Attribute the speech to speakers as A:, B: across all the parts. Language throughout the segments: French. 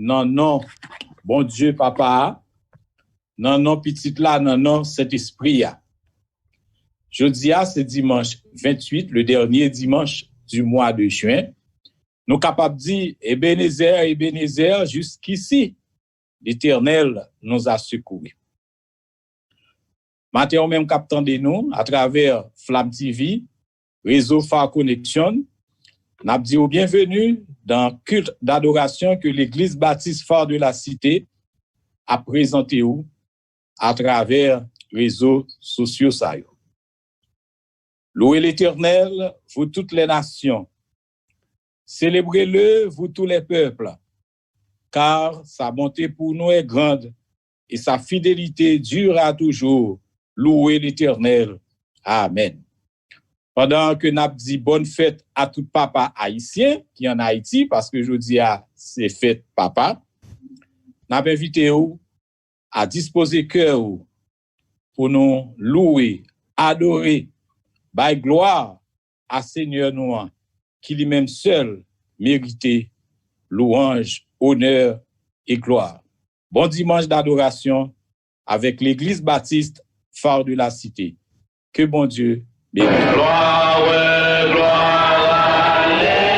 A: non, non, bon Dieu, papa, non, non, petit là, non, non, cet esprit. Jeudi, c'est dimanche 28, le dernier dimanche du mois de juin. Nous sommes capables de dire, Ebenezer, jusqu'ici, l'Éternel nous a secourus. Maintenant, même captant de nous, à travers Flamme TV, réseau Phare Connection, nous avons dit bienvenue dans le culte d'adoration que l'Église baptiste Phare de la Cité a présenté à travers réseaux sociaux. Louez l'Éternel, vous toutes les nations. Célébrez-le, vous tous les peuples, car sa bonté pour nous est grande et sa fidélité durera toujours. Louez l'Éternel. Amen. Pendant que nous dit bonne fête à tout papa haïtien qui est en Haïti, parce que je dis c'est fête papa, nous invité à disposer cœur pour nous louer, adorer, by gloire à Seigneur nous, qui lui-même seul méritait louange, honneur et gloire. Bon dimanche d'adoration avec l'Église baptiste Phare de la Cité. Que bon Dieu bénisse.
B: Gloire, ouais, gloire.
C: Yeah.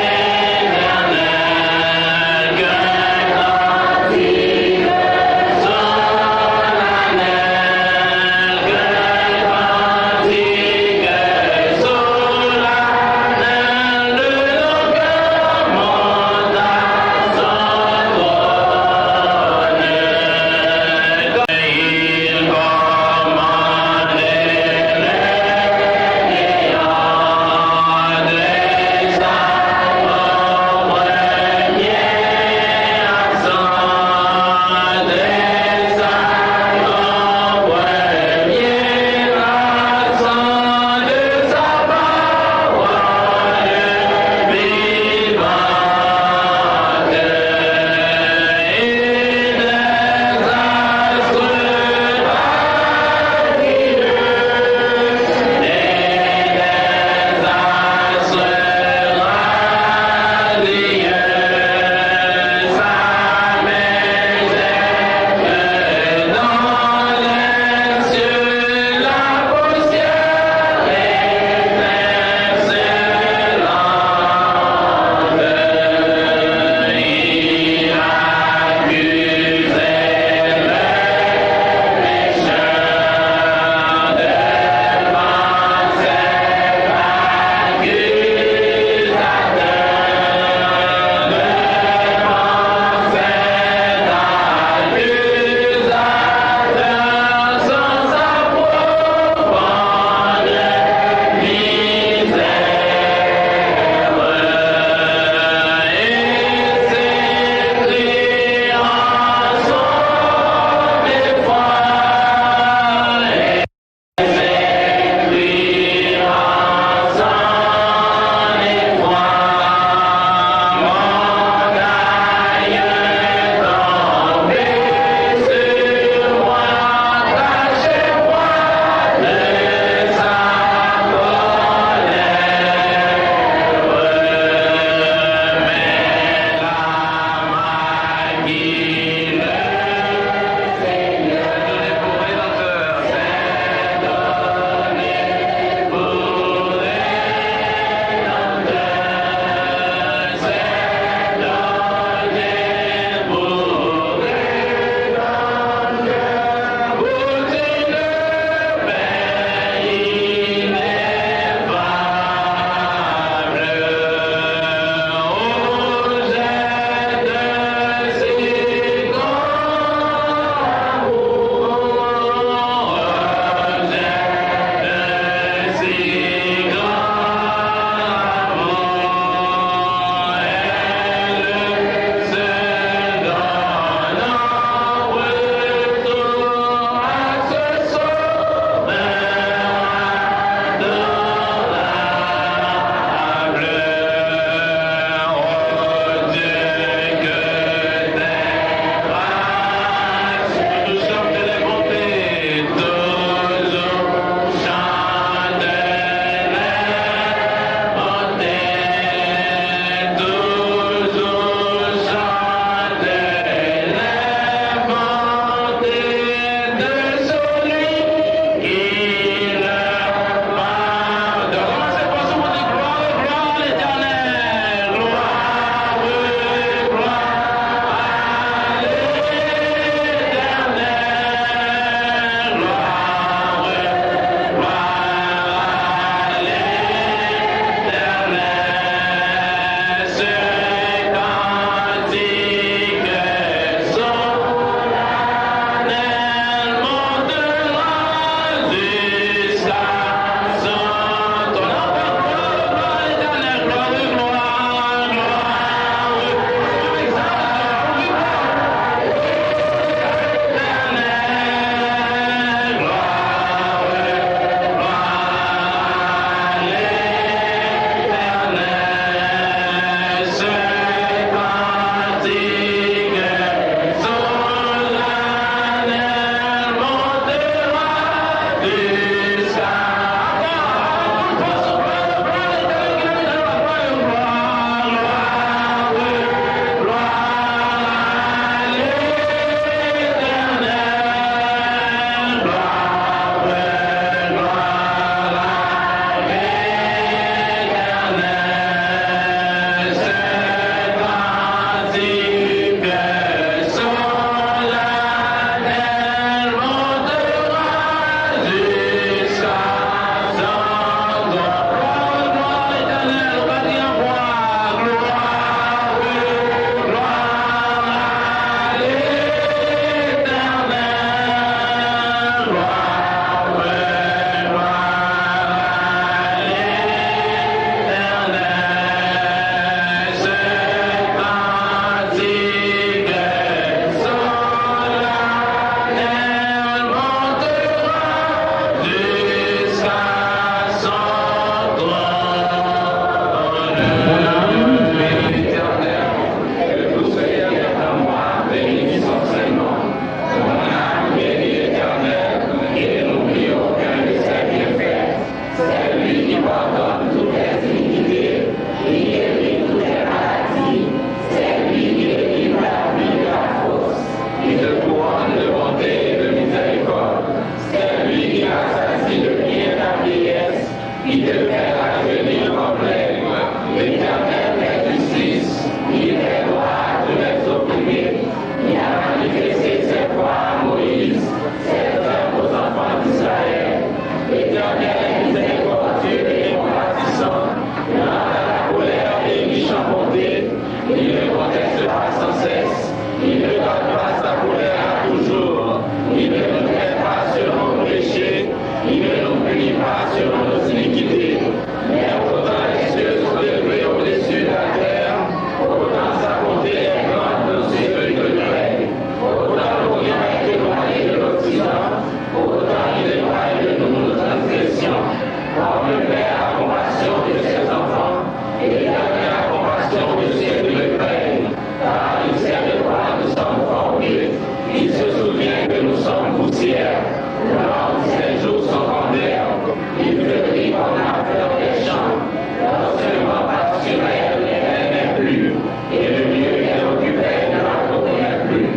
B: L'Éternel est justice, il est droit de les opprimer. Il a manifesté ses voies à Moïse, ses œuvres aux enfants d'Israël. L'Éternel est miséricordieux et compatissant, lent à la colère et riche en bonté. Il ne conteste pas sans cesse, il ne garde pas sa colère à toujours. Il ne nous traite pas sur nos péchés, il ne nous punit pas sur nos iniquités. Mais autant les cieux sont élevés au-dessus de la terre, autant sa bonté est grande au-dessus de l'Orient. Autant l'Orient est éloigné de l'Occident, autant il éloigne de nous nos transgressions. Car le Père a compassion de ses enfants, et l'Éternel a compassion de ceux qui le craignent. Car il sait de quoi nous sommes formés, il se souvient que nous sommes poussière. Lorsque ses jours sont en l'air, il fleurit comme la fleur des champs. Lorsque vent passe sur elle n'est plus, et le lieu qu'elle occupait ne la connaît plus.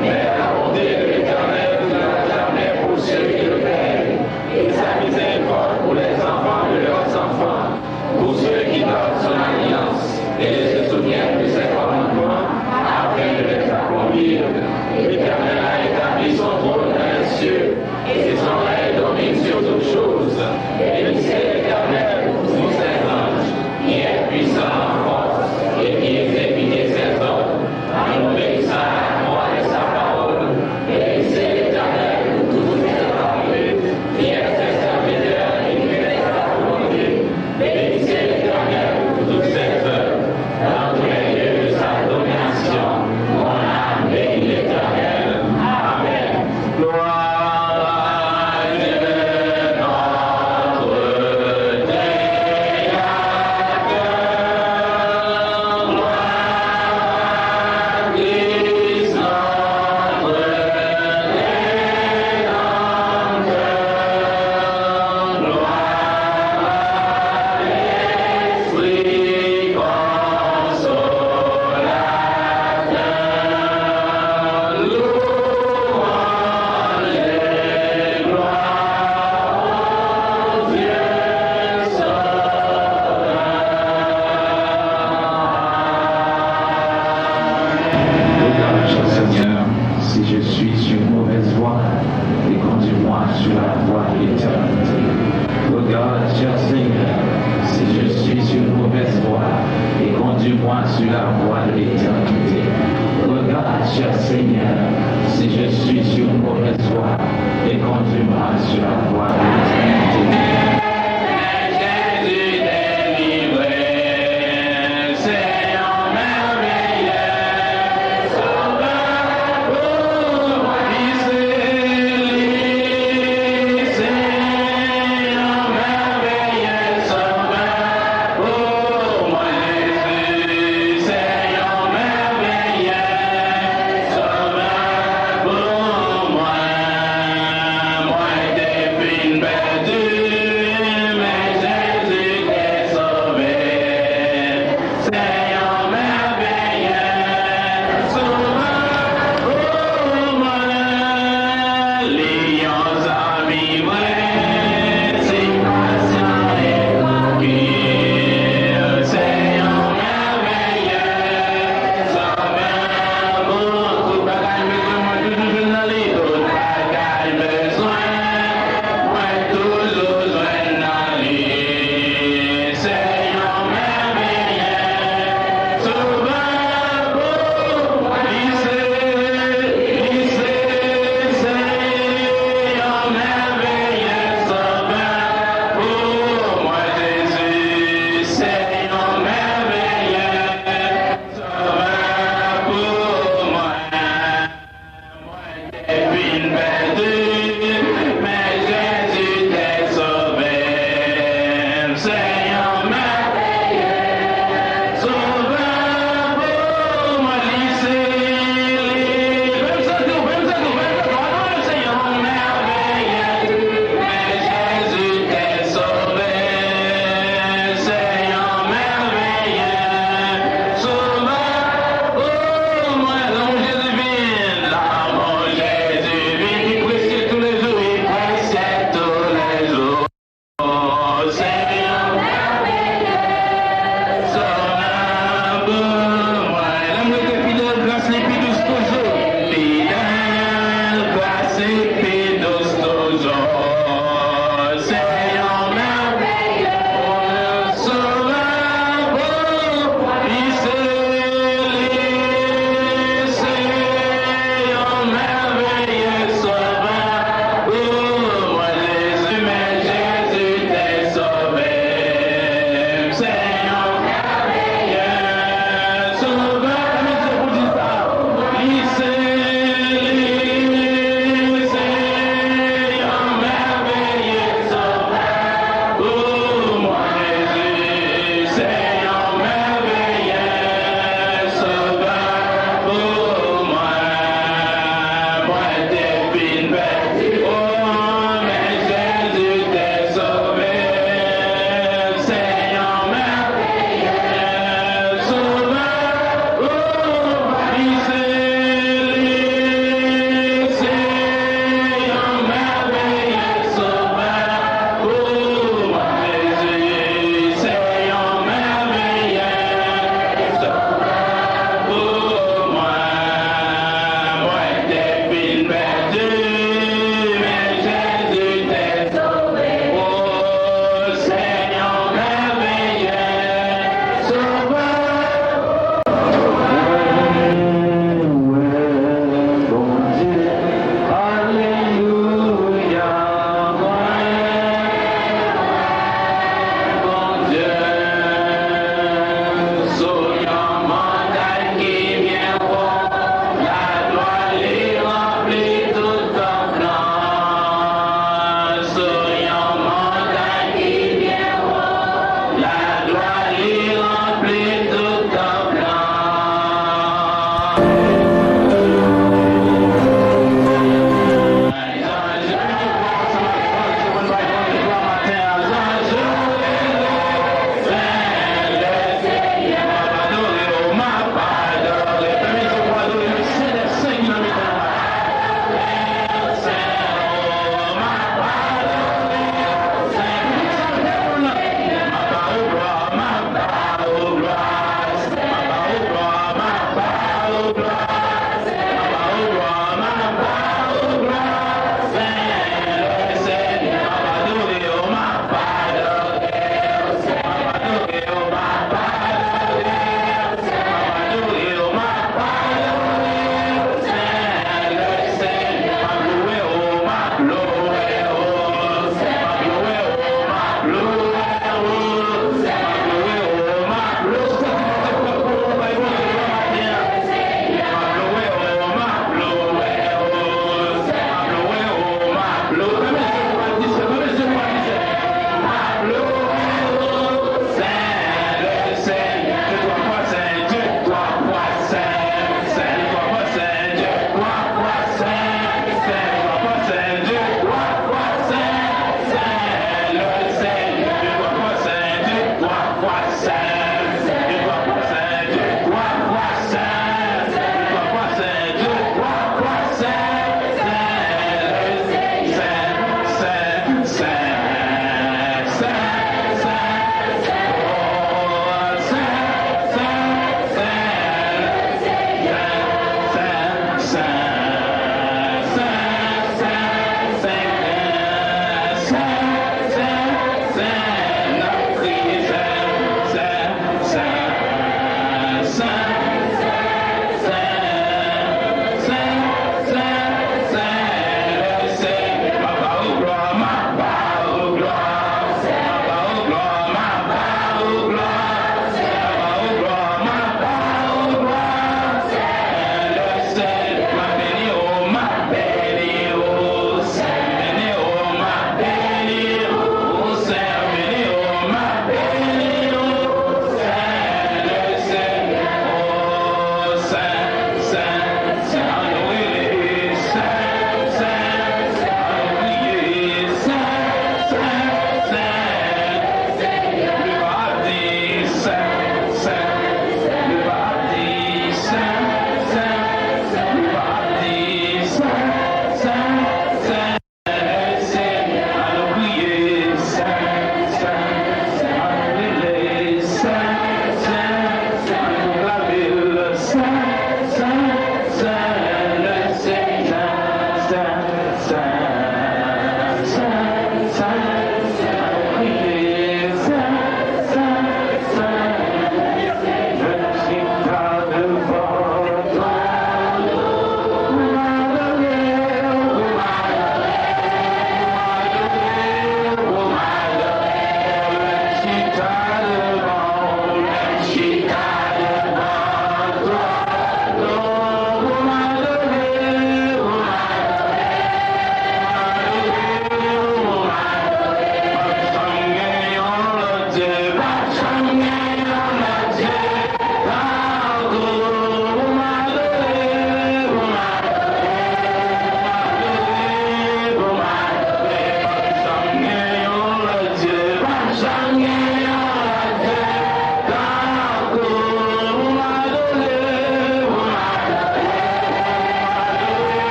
B: Mais la bonté de l'Éternel ne sera jamais pour ceux qui le craignent, et sa miséricorde pour les enfants de leurs enfants, pour ceux qui donnent son alliance et se souviennent de ses commandements afin de les accomplir. L'Éternel a établi son trône dans les cieux, et son règne domine sur toutes choses. Bénissez l'Éternel, vous ses anges, qui est puissant en force et qui exécute ses ordres, en obéissant à la voix de sa parole. Bénissez l'Éternel, vous ses armées, qui est ses serviteurs et qui fait sa volonté. Bénissez l'Éternel, toutes ses œuvres, dans tous les lieux de sa domination. Mon âme bénit l'Éternel. Amen. Gloire. Bad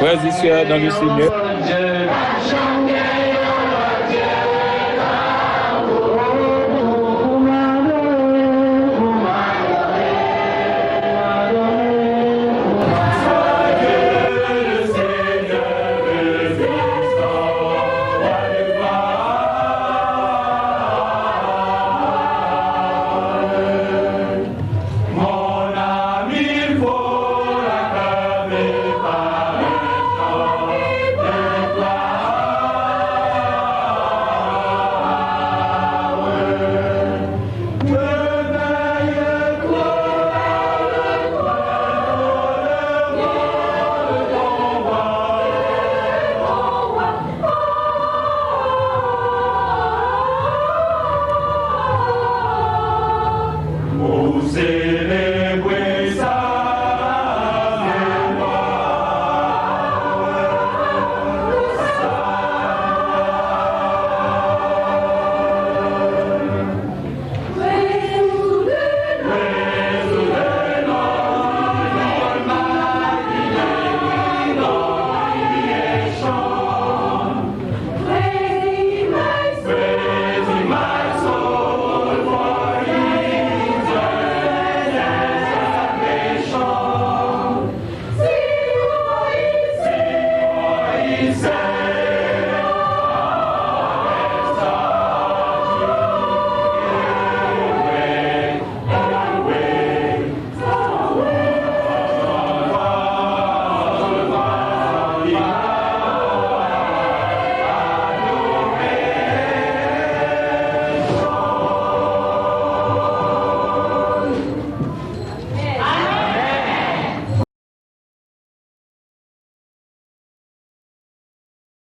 A: Frères et sœurs dans le Seigneur,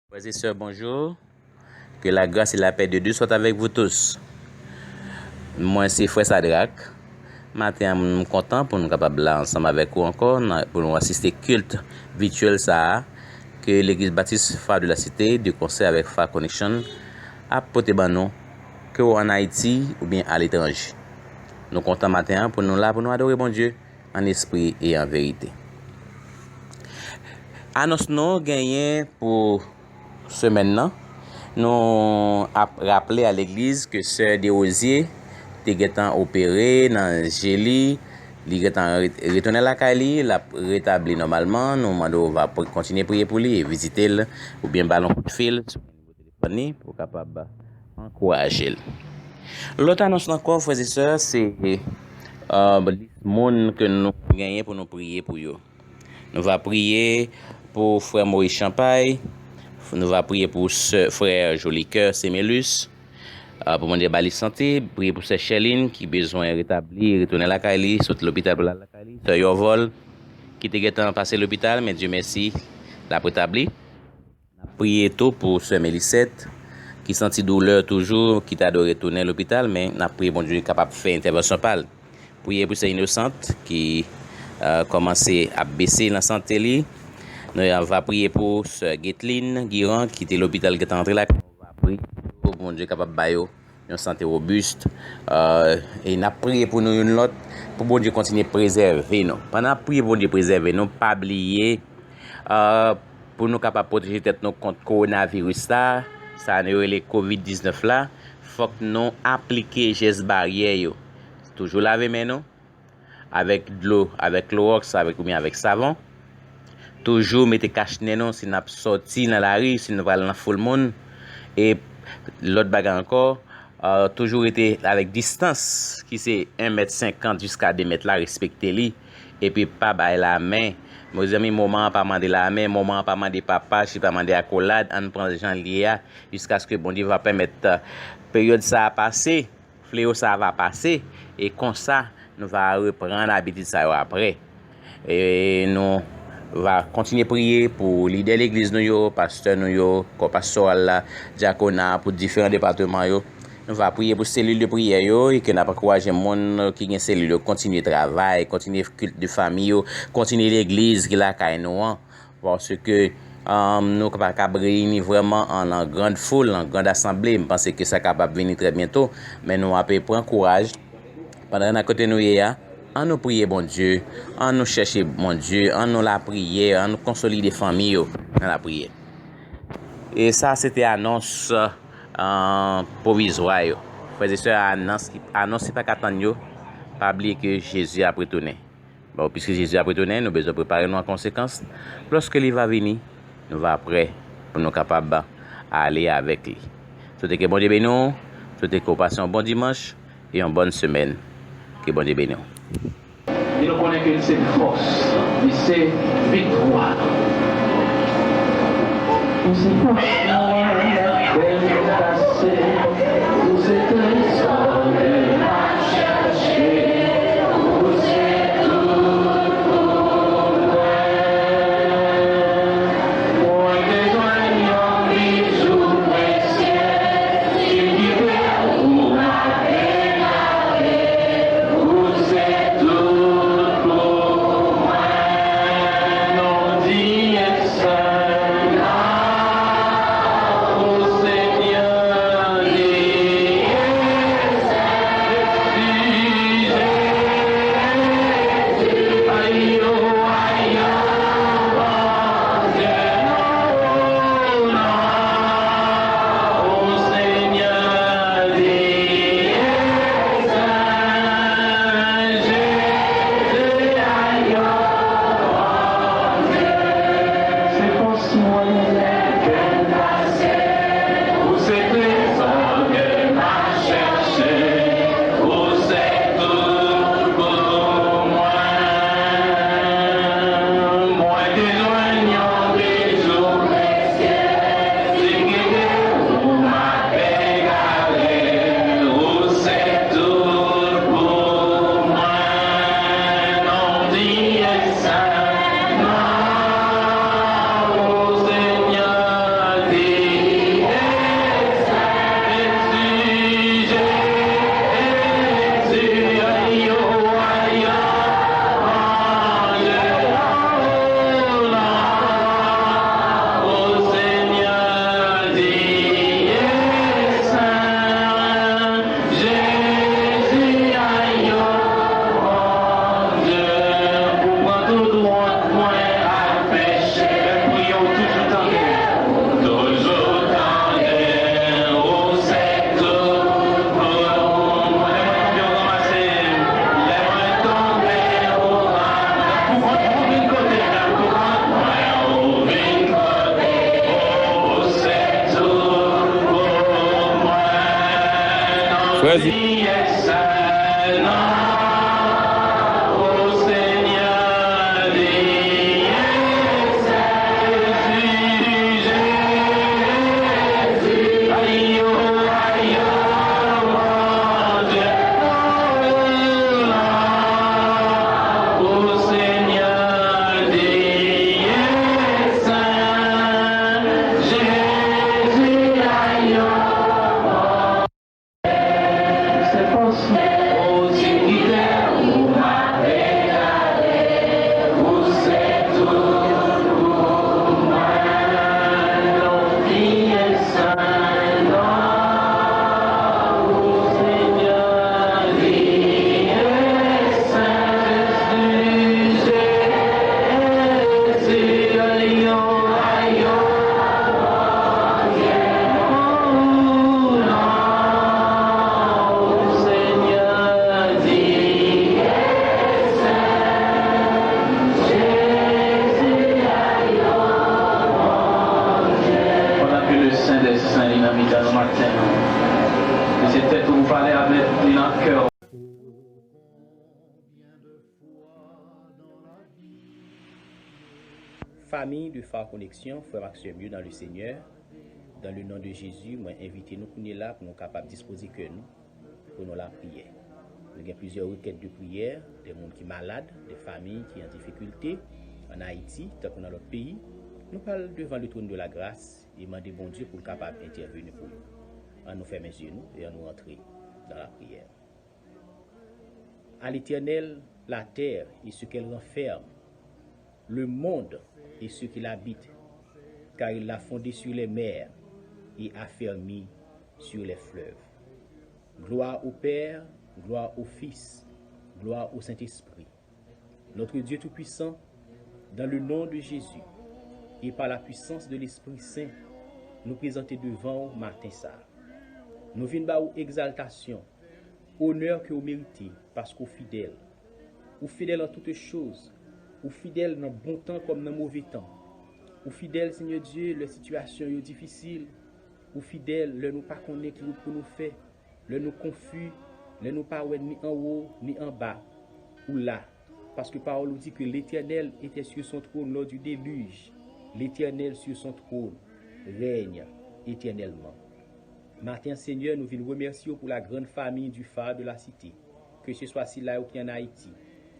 C: Frères et sœurs, bonjour. Que la grâce et la paix de Dieu soient avec vous tous. Moi, c'est Frère Sadrak. Matin, je suis content pour nous capables là ensemble avec vous encore pour nous assister culte virtuel ça que l'église baptiste Phare de la Cité de concert avec Phare Connection a porté nous que en Haïti ou bien à l'étranger. Nous comptons matin pour nous là pour nous adorer bon Dieu en esprit et en vérité. Annonce nous gagné pour semaine là. Nous a rappelé à l'église que Sœur Desrosiers était opéré dans Gély, il est retourné à la Cali, l'a rétabli normalement. Nous on va continuer à prier pour lui et visiter le, ou bien ballon coup de fil sur le téléphone pour capable encourager. L'autre annonce encore, frères et sœurs, c'est le monde que nous gagnons pour nous prier pour eux. Nous va prier pour frère Maurice Champagne, nous va prier pour frère Jolicoeur Semélus, pour mon débat santé, prier pour sœur Cheline qui besoin de rétablir, retourner à la Cali, sauter l'hôpital pour la Cali, sœur Yovol qui était passé l'hôpital, mais Dieu merci, l'a rétabli. Prier tout pour sœur Mélissette qui sentit douleur toujours, qui t'a de retourner à l'hôpital, mais n'a prié bon Dieu capable de faire intervention pâle. Prier pour sœur Innocente qui commencé à baisser la santé li. Nous va prier pour sœur Getline Guiran qui était à l'hôpital qui est entré là. On va prier pour bon Dieu capable bailler une santé robuste et n'a prié pour nous une autre pour bon Dieu continuer préserver nous. Pendant prier bon Dieu préserver nous, pas oublier pour nous capable protéger tête nous contre coronavirus ça ne les Covid-19 là, faut que nous appliquer gestes barrières yo. Toujours laver main nous avec de l'eau, avec Clorox, avec ou bien avec savon. Toujours mettre cache-nez non si nous sorti dans la rue, si nous allons dans full monde et l'autre bagarre encore toujours été avec distance qui c'est 1,50 m jusqu'à 2 mètres là respecter lui et puis pas bailler la main. Mes amis, maman pas demander la main, maman pas demander papa, je pas demander accolade, on prend les gens liés jusqu'à ce que bon Dieu va permettre période ça passer, fléau ça va passer et comme ça nous va reprendre l'habitude ça après. Et nous va continuer à prier pour leader l'église nous pasteur nous co-pasteur là, diaconat pour différents départements yo. Nous va prier pour cellule de prière yo et que n'a pas encourager monde qui gagne cellule continuer travail, continuer culte de famille, continuer l'église qui la caille nous parce que nous capable réunir vraiment en grande foule, en grande assemblée. Je pense que ça capable venir très bientôt mais nous après prendre courage pendant à côté nous En nous prier, bon Dieu, en nous chercher, bon Dieu, en nous la prière, en nous consolider famille dans la prière. Et ça, c'était annonce provisoire. Frères et sœurs, annonce pas qu'attendre, pas oublier que Jésus a retourné. Bon, puisque Jésus a retourné, nous devons préparer nous en conséquence. Lorsque il va venir, nous va prêts pour nous capables aller avec lui. Souhaitez que bon Dieu bénisse nous, souhaitez que vous passez un bon dimanche et une bonne semaine. Que bon Dieu bénisse nous.
B: Il nous connaît que c'est force, c'est victoire.
C: Famille de Phare Connexion, frère Maxime mieux dans le Seigneur, dans le nom de Jésus, moi invitez nous pour nous là pour nous capables de disposer que nous pour nous la prière. Nous avons plusieurs requêtes de prière, des gens qui sont malades, des familles qui sont en difficulté en Haïti, tant que dans l'autre pays. Nous parlons devant le trône de la grâce et demandons bon Dieu pour capable d'intervenir pour nous. On nous ferme les yeux et on nous entrer dans la prière. À l'Éternel, la terre et ce qu'elle renferme, le monde et ceux qui l'habitent, car il l'a fondé sur les mers et affermi sur les fleuves. Gloire au Père, gloire au Fils,
D: Gloire au Saint-Esprit. Notre Dieu Tout-Puissant, dans le nom de Jésus et par la puissance de l'Esprit Saint, nous présenter devant vous matin ça. Nous venons ba ou exaltation, honneur que vous méritez parce que vous fidèle. Vous fidèle en toutes choses. Vous fidèle dans le bon temps comme dans le mauvais temps. Vous fidèle, Seigneur Dieu, les situations sont difficiles. Vous fidèle, le nous pas connaître qui pour nous faire. Le nous confus, le nous pas ni en haut ni en bas. Ou là. Parce que parole nous dit que l'Éternel était sur son trône lors du déluge. L'Éternel sur son trône règne éternellement. Matin, Seigneur, nous voulons remercier pour la grande famille du phare de la cité. Que ce soit là ou qui en Haïti,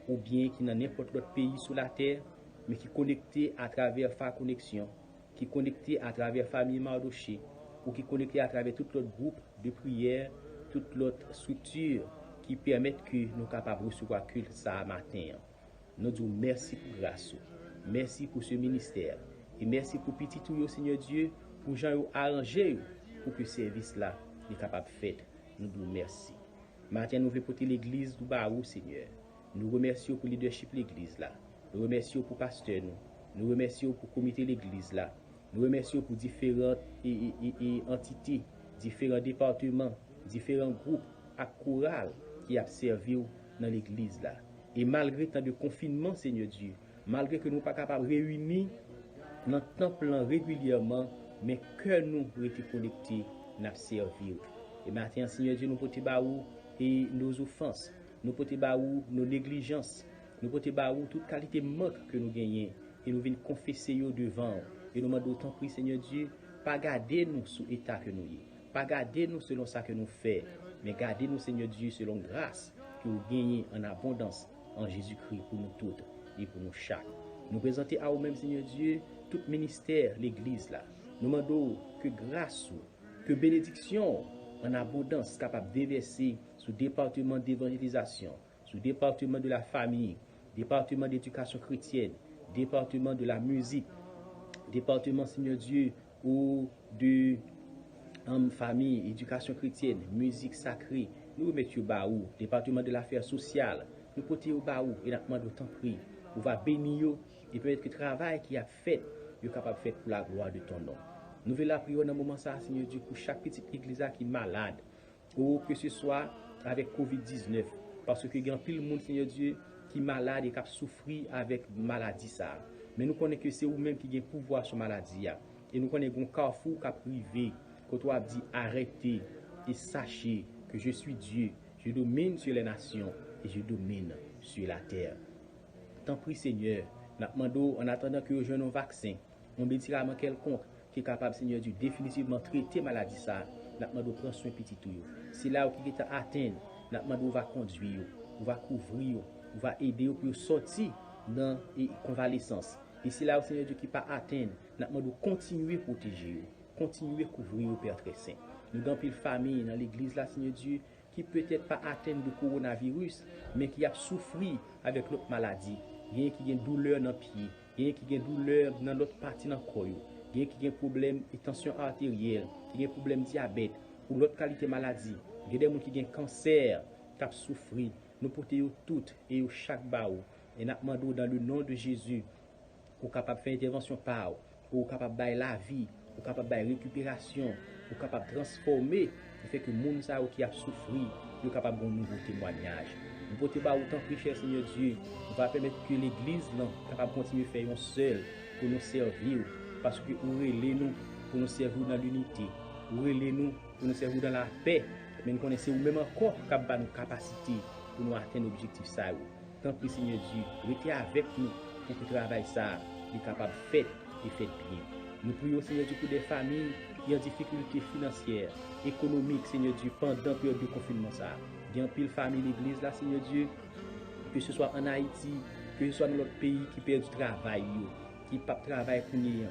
D: ou bien qui dans n'importe autre pays sur la terre, mais qui est connecté à travers phare connexion, qui est connecté à travers famille Mardoché, ou qui est connecté à travers tout l'autre groupe de prière, toute l'autre structure qui permettent que nous soyons capables de recevoir culte ça matin. Nous disons merci pour grâce, merci pour ce ministère, et merci pour petit tout, Seigneur Dieu, pour gens arrangé pour que ce service-là soit capable de faire. Nous disons merci. Matin, nous voulons porter l'église du Barou, Seigneur. Nous remercions pour le leadership de l'église là. Nous remercions pour pasteur nous. Nous remercions pour le comité de l'église là. Nous remercions pour différentes entités, différents départements, différents groupes à chorale qui a servi dans l'église là. Et malgré tant de confinement, Seigneur Dieu, malgré que nous ne sommes pas capables de réunir dans le temple régulièrement, mais que nous sommes connectés, nous avons servi. Et maintenant, Seigneur Dieu, nous pouvons baou et nos offenses, nous pouvons baou nos négligences, nous pouvons baou toute qualité manque que nous gagnons. Et nous venons confesser devant. Et nous demandons autant prix, Seigneur Dieu, pas garder nous sous l'état que nous y. Pas garder nous selon ça que nous faisons, mais garder nous, Seigneur Dieu, selon grâce que nous gagnons en abondance en Jésus-Christ pour nous toutes et pour nous chaque. Nous présenter à vous-même, Seigneur Dieu, tout ministère, l'église là. Nous demandons que grâce, que bénédiction en abondance capable de déverser sur le département d'évangélisation, sur le département de la famille, département d'éducation chrétienne, département de la musique, département, Seigneur Dieu, ou de famille, éducation chrétienne, musique sacrée. Nous remettons au baou, département de l'affaire sociale, nous portons au baou et nous demandons autant prix. On va bénir et peut-être que le travail qui a fait, est capable de faire pour la gloire de ton nom. Nous voulons la prière dans le moment ça, Seigneur Dieu, pour chaque petite église qui est malade, ou que ce soit avec Covid-19, parce que il y a un pile monde, Seigneur Dieu, qui est malade et qui a souffert avec maladie ça. Mais nous connaissons que c'est vous-même qui avez pouvoir sur maladie. Et nous connaissons un carrefour qui a privé, quand tu as dit arrêtez et sachez que je suis Dieu, je domine sur les nations et je domine sur la terre. Tant pis Seigneur, nous demandons en attendant que nous ayons un vaccin, un médicament quelconque qui est capable, Seigneur Dieu, définitivement traiter maladie ça, nous demandons de prendre soin petit tout. Si là où qui est atteint, nous demandons va conduire, on va couvrir, on va aider pour sortir dans la convalescence. Et c'est là où Seigneur Dieu qui pas atteint, nous demandons de continuer à protéger, continuer à couvrir au Père très saint. Nous avons une famille dans l'église là, Seigneur Dieu, qui peut-être pas atteinte de coronavirus, mais qui a souffert avec l'autre maladie. Il y a qui a une douleur dans le pied, il y a qui a une douleur dans l'autre partie dans le corps, il y a qui a un problème de tension artérielle, il y a un problème de diabète, ou l'autre qualité maladie. Il y a des gens qui ont un cancer, qui ont souffert. Nous portons toutes et chaque baou. Et nous demandons dans le nom de Jésus, pour capable faire intervention par, pour capable de la vie, pour capable de récupération, pour capable de transformer, qui fait que les gens qui a souffert, sont capables de un nouveau témoignage. Nous pouvons pas autant prier, Seigneur Dieu, on va permettre que l'Église là capable de continuer à faire un seul pour nous servir, parce que nous relais nous pour nous servir dans l'unité, nous relais nous pour nous servir dans la paix, mais nous connaissons même encore capable de nos capacités pour nous atteindre l'objectif ça. Tant pis Seigneur Dieu, restez avec nous pour que le travail ça soit capable de faire et faire bien. Nous prions Seigneur Dieu pour des familles qui ont des difficultés financières, économiques, Seigneur Dieu, pendant la période de confinement ça. Il y a un pile famille l'église là, Seigneur Dieu, que ce soit en Haïti, que ce soit dans l'autre pays qui perd du travail, qui pas de travail pour nous.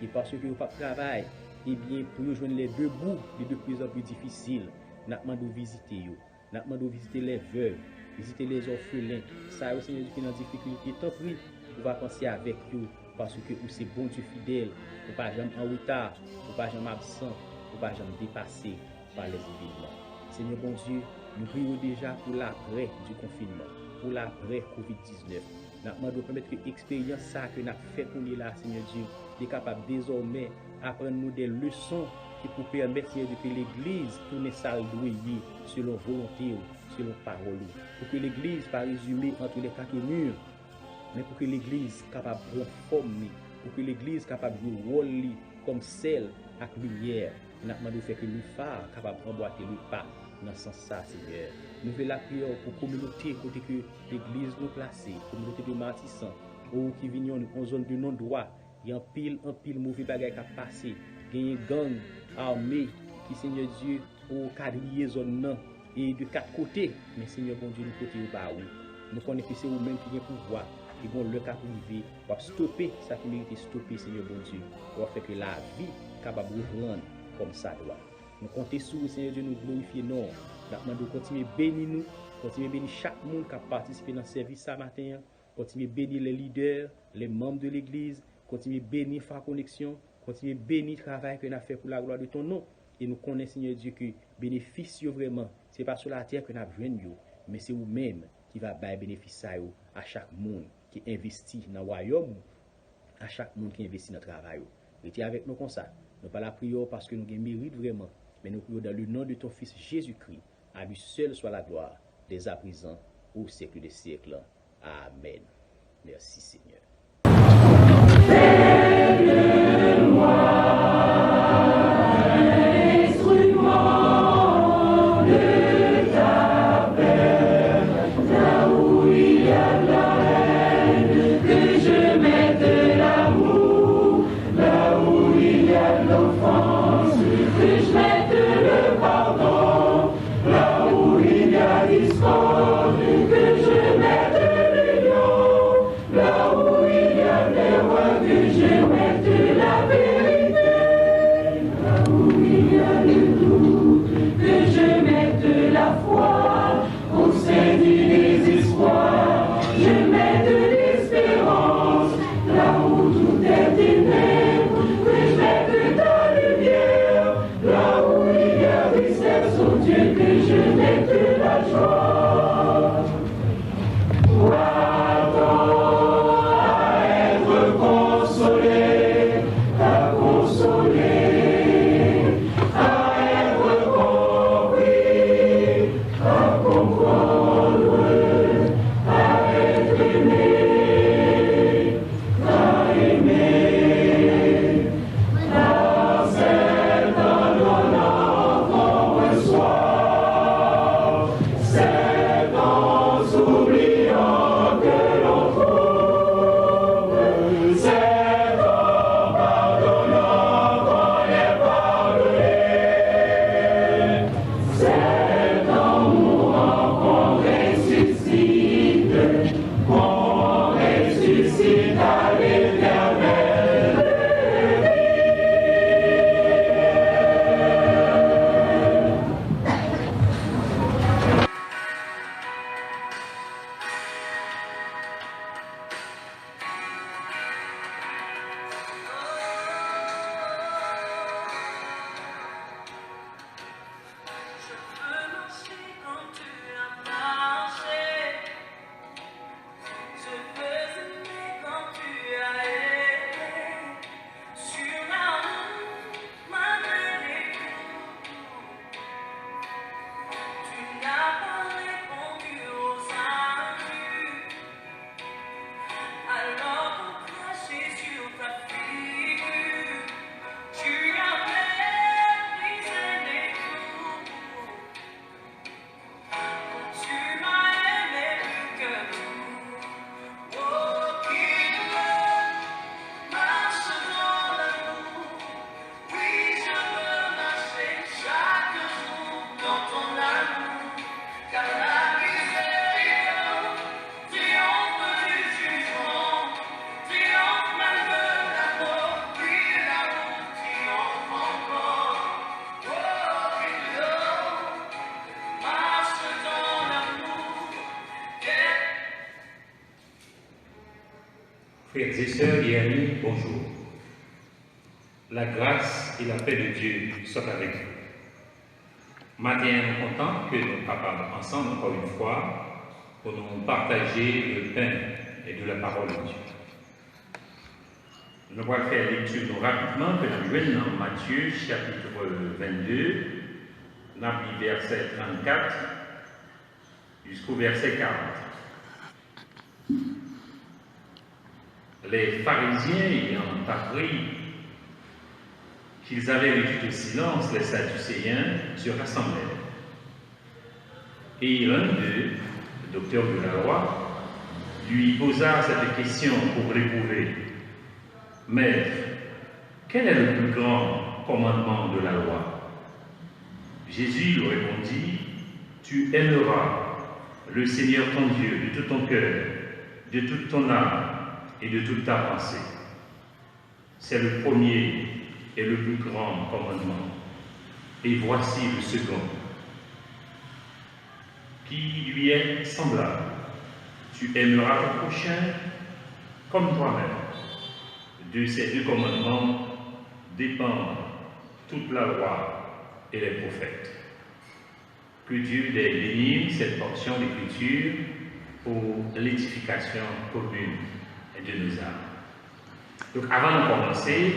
D: Et parce que vous pas de travail, eh bien, pour nous joindre les deux bouts, les deux plus en plus difficiles, nous demandons de visiter eux. Nous demandons de visiter les veuves, visiter les orphelins. Ça, Seigneur Dieu, qui est en difficulté, tant pis, on va penser avec eux, parce que c'est bon Dieu fidèle, pour pas jamais en retard, pour pas jamais absent, pour pas jamais dépasser par les événements. Seigneur bon Dieu, nous prions déjà pour l'après du confinement. pour l'après COVID-19. Nous demandons permettre que l'expérience ça que nous fait pour nous là, Seigneur Dieu, est capable désormais apprendre nous des leçons qui pour permettre, Seigneur Dieu, que l'Église tourne sa douille selon volonté, selon parole. Pour que l'Église pas résumée entre les quatre murs, mais pour que l'Église capable de former, pour que l'Église capable de jouer rôle comme celle avec lumière. Nous demandons de faire que nous phare capable d'emboîter le pas dans ce sens ça, Seigneur. Nous faisons la prière pour la communauté côté que l'Église nous place, communauté de martissants, ou qui viennent en zone de non-droit, il y a un pile mauvais bagaille qui a passé, il y a une gang armée qui, Seigneur Dieu, au quadriller zone non, et de quatre côtés, mais Seigneur bon Dieu, nous côté au bas où. Nous connaissons que c'est vous-même qui avez pouvoir, et bon le cap privé, pour stopper ça qui mérite stopper, Seigneur bon Dieu, pour faire que la vie capable de rendre comme ça doit. Nous comptons sur vous, Seigneur Dieu, nous glorifier nous. Nous demandons de continuer à bénir nous, continuer à bénir chaque monde qui a participé dans le service ce matin, continuer à bénir les leaders, les membres de l'Église, continuer à bénir Phare Connexion, continuer à bénir le travail que nous avons fait pour la gloire de ton nom. Et nous connaissons, Seigneur Dieu, que bénéfice vraiment, ce n'est pas sur la terre que nous avons besoin, mais c'est vous-même qui va faire bénéfice à chaque monde qui investit dans le royaume, à chaque monde qui investit dans le travail. Restez avec nous comme ça. Nous pas la prière parce que nous avons mérite vraiment, mais nous prions dans le nom de ton Fils Jésus-Christ. À lui seul soit la gloire, dès à présent, au siècle des siècles. Amen. Merci Seigneur.
E: Frères et sœurs et amis, bonjour. La grâce et la paix de Dieu soient avec vous. Matin, nous sommes contents que nous soyons capables ensemble, encore une fois, pour nous partager le pain et de la parole de Dieu. Nous allons faire lecture rapidement que nous jouons dans Matthieu chapitre 22, nous avons verset 34 jusqu'au verset 40. Les pharisiens ayant appris qu'ils avaient réduit au silence les Sadducéens se rassemblèrent. Et l'un d'eux, le docteur de la loi, lui posa cette question pour l'éprouver. Maître, quel est le plus grand commandement de la loi? Jésus lui répondit, tu aimeras le Seigneur ton Dieu de tout ton cœur, de toute ton âme et de toute ta pensée. C'est le premier et le plus grand commandement. Et voici le second, qui lui est semblable. Tu aimeras ton prochain comme toi-même. De ces deux commandements dépend toute la loi et les prophètes. Que Dieu bénisse cette portion d'écriture pour l'édification commune de nos âmes. Donc avant de commencer,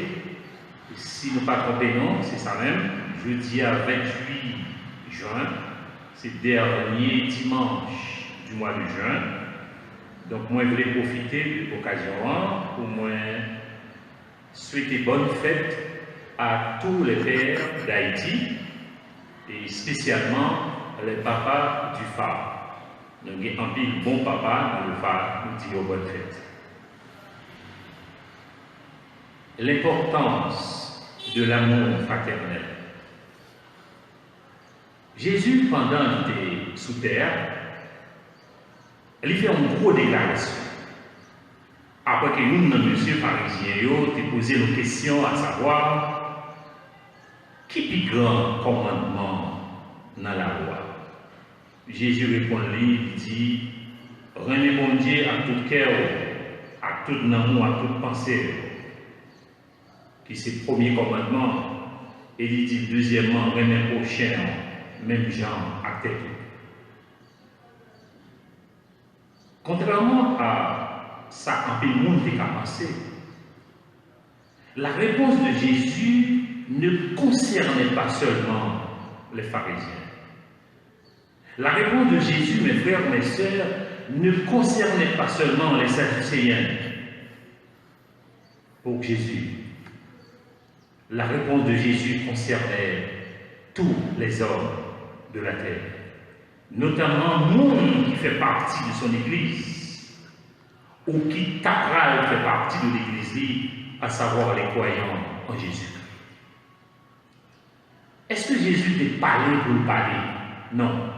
E: si nous ne pas trompés, non, c'est ça même, jeudi à 28 juin, c'est le dernier dimanche du mois de juin. Donc moi je voulais profiter de l'occasion pour moi souhaiter bonne fête à tous les pères d'Haïti et spécialement les papas du phare. Donc il y a un pile bon papa dans le phare, nous disons bonne fête. L'importance de l'amour fraternel. Jésus, pendant qu'il était sous terre, il fait une grosse déclaration. Après que nous, dans monsieur pharisien, avons posé nos questions à savoir qui est le plus grand commandement dans la loi. Jésus répond lui, il dit renez bon Dieu à tout cœur, à tout amour, à toute pensée. Qui c'est le premier commandement. Et il dit deuxièmement renez prochain, même genre à tête. Contrairement à ça, un peu de monde qui a pensé, la réponse de Jésus ne concernait pas seulement les pharisiens. La réponse de Jésus, mes frères, mes sœurs, ne concernait pas seulement les Sadducéens. Pour Jésus, la réponse de Jésus concernait tous les hommes de la terre, notamment le monde qui fait partie de son Église, ou qui tapera fait partie de l'Église, à savoir les croyants en Jésus. Est-ce que Jésus t'a parlé pour le parler? Non.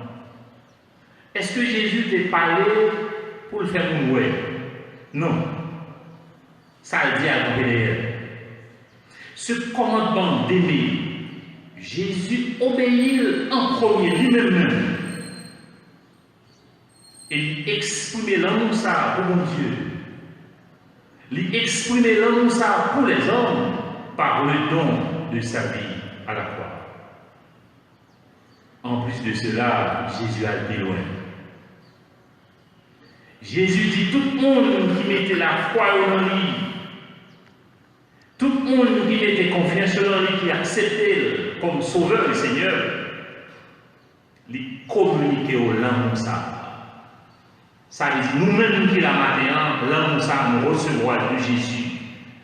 E: Est-ce que Jésus t'a parlé pour le faire mourir? Non. Ça le dit à l'intérieur. Ce commandement d'aimer, Jésus obéit en premier lui-même. Et il exprime l'amour ça pour mon Dieu. Il exprime l'amour ça pour les hommes par le don de sa vie à la croix. En plus de cela, Jésus a été loin. Jésus dit tout le monde qui mettait la foi en lui, tout le monde qui mettait confiance en lui, qui acceptait comme sauveur et Seigneur, il communiquait au l'amour ça. Ça veut dire, nous-mêmes qui la matin, l'amour ça nous recevoir de Jésus,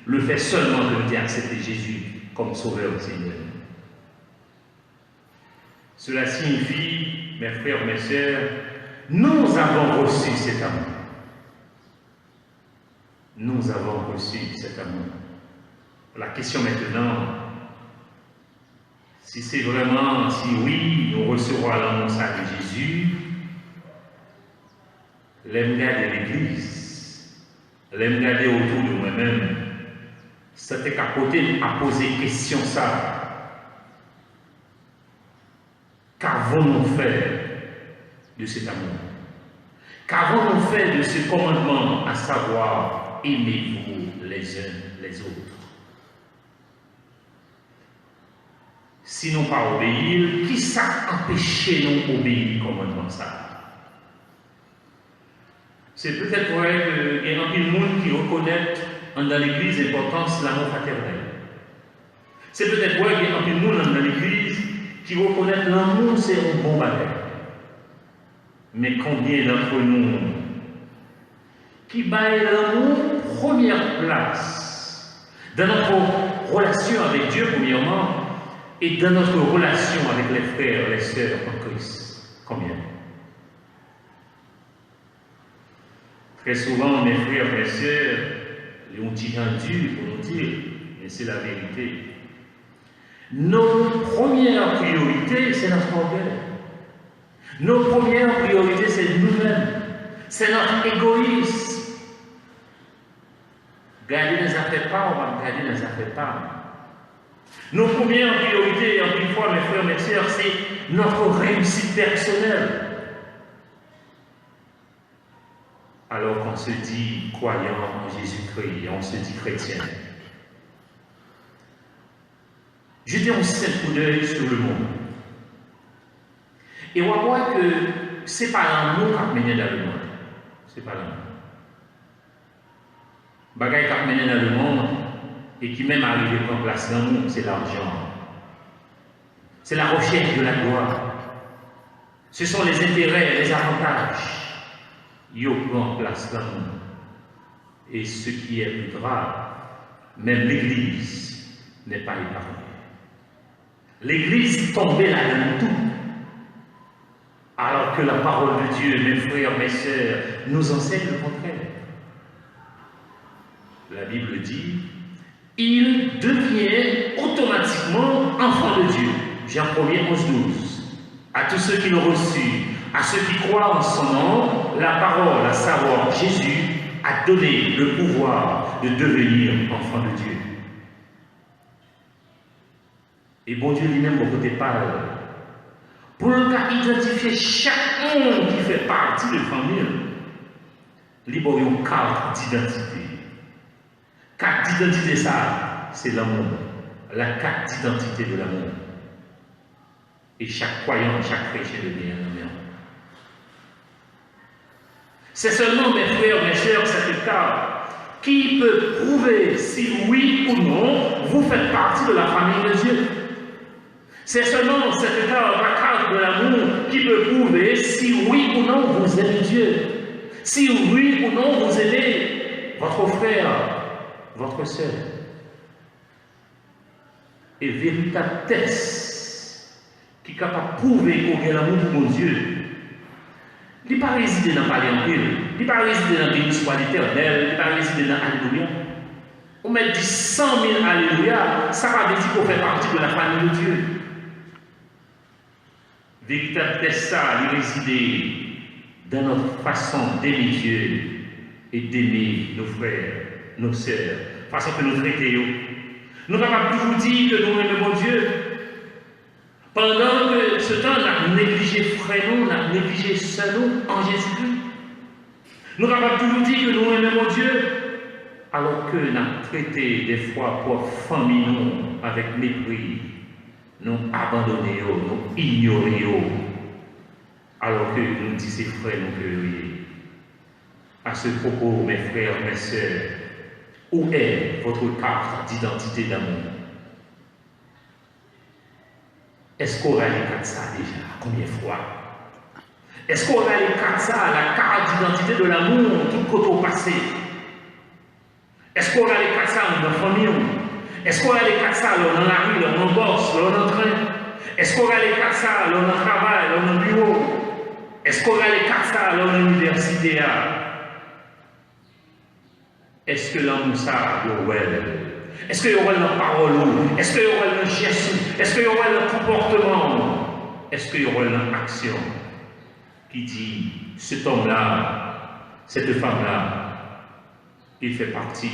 E: le fait seulement de nous accepter Jésus comme sauveur et Seigneur. Cela signifie, mes frères, mes sœurs, nous avons reçu cet amour. Nous avons reçu cet amour. La question maintenant, si c'est vraiment, si oui, nous recevons l'amour de Jésus, l'aime garder l'Église, l'aime garder autour de moi-même, c'était qu'à côté à poser question ça. Qu'avons-nous fait de cet amour? Qu'avons-nous fait de ce commandement, à savoir, aimez-vous les uns les autres? Sinon pas obéir, qui ça empêche nous d'obéir au commandement ça? C'est peut-être vrai qu'il y a un peu de monde qui reconnaît dans l'Église l'importance de l'amour fraternel. C'est peut-être vrai qu'il y a un peu de monde dans l'Église qui reconnaît l'amour, c'est un bon bagage. Mais combien d'entre nous qui baillent l'amour première place dans notre relation avec Dieu, premièrement, et dans notre relation avec les frères, les sœurs en Christ? Combien? Très souvent, mes frères, mes sœurs, les ont rendu pour nous dire, mais c'est la vérité. Nos premières priorités, c'est notre orgueil. Nos premières priorités, c'est nous-mêmes. C'est notre égoïsme. Garder les affaires pas, on va garder les affaires pas. Nos premières priorités, encore une fois, mes frères, mes sœurs, c'est notre réussite personnelle. Alors qu'on se dit croyant en Jésus-Christ, on se dit chrétien. Jetez un simple coup d'œil sur le monde. Et on voit que ce n'est pas l'amour qui a mené dans le monde. Ce n'est pas l'amour. Bagaille qui a mené dans le monde et qui même arrive en place dans le monde, c'est l'argent. C'est la recherche de la gloire. Ce sont les intérêts, les avantages. Ils prennent place dans le monde. Et ce qui est plus grave, même l'Église n'est pas épargnée. L'Église tombait là-dedans tout. Alors que la parole de Dieu, mes frères, mes sœurs, nous enseigne le contraire. La Bible dit, il devient automatiquement enfant de Dieu. Jean 1er, 11-12. À tous ceux qui l'ont reçu, à ceux qui croient en son nom, la parole, à savoir Jésus, a donné le pouvoir de devenir enfant de Dieu. Et bon Dieu lui-même, au côté parle, pour identifier chaque monde qui fait partie de la famille, il y a une carte d'identité. Carte d'identité, ça, c'est l'amour. La carte d'identité de l'amour. Et chaque croyant, chaque chrétien devient un homme. C'est seulement, mes frères, mes sœurs, cette carte qui peut prouver si oui ou non vous faites partie de la famille de Dieu. C'est seulement cette carte, la carte de l'amour, qui peut prouver si oui ou non vous aimez Dieu. Si oui ou non vous aimez votre frère, votre sœur. Et véritable test qui est capable de prouver qu'on a l'amour pour mon Dieu. Il n'est pas résidé dans le palais en ville, il n'est pas résidé dans l'église de l'Éternel, il n'est pas résidé dans Alléluia. On met dit 100 000 Alléluia, ça va dire qu'on fait partie de la famille de Dieu. Véritable test, ça, il réside dans notre façon d'aimer Dieu et d'aimer nos frères, nos sœurs, façon que nous traitons. Nous ne pouvons pas toujours dire que nous aimons Dieu. Pendant que ce temps, on a négligé frère nous, on a négligé sœur nous en Jésus-Christ. Nous ne pouvons pas toujours dire que nous aimons Dieu, alors que nous avons traité des fois pour famille nous avec mépris, nous abandonnons, nous ignorons, alors que nous disons frères nous que à ce propos, mes frères, mes sœurs, où est votre carte d'identité d'amour? Est-ce qu'on a les cartes ça déjà? Combien de fois? Est-ce qu'on a les cartes ça, la carte d'identité de l'amour, tout côté passé? Est-ce qu'on a les cartes ça dans la famille? Est-ce qu'on a les cartes ça dans la rue, dans le boss, dans le train? Est-ce qu'on a les cartes ça dans le travail, dans le bureau? Est-ce qu'on a les cartes ça dans l'université? Est-ce que l'amour ça, est-ce qu'il y aura la parole? Est-ce qu'il y aura le geste? Est-ce qu'il y aura le comportement? Est-ce qu'il y aura l'action qui dit cet homme-là, cette femme-là, elle fait partie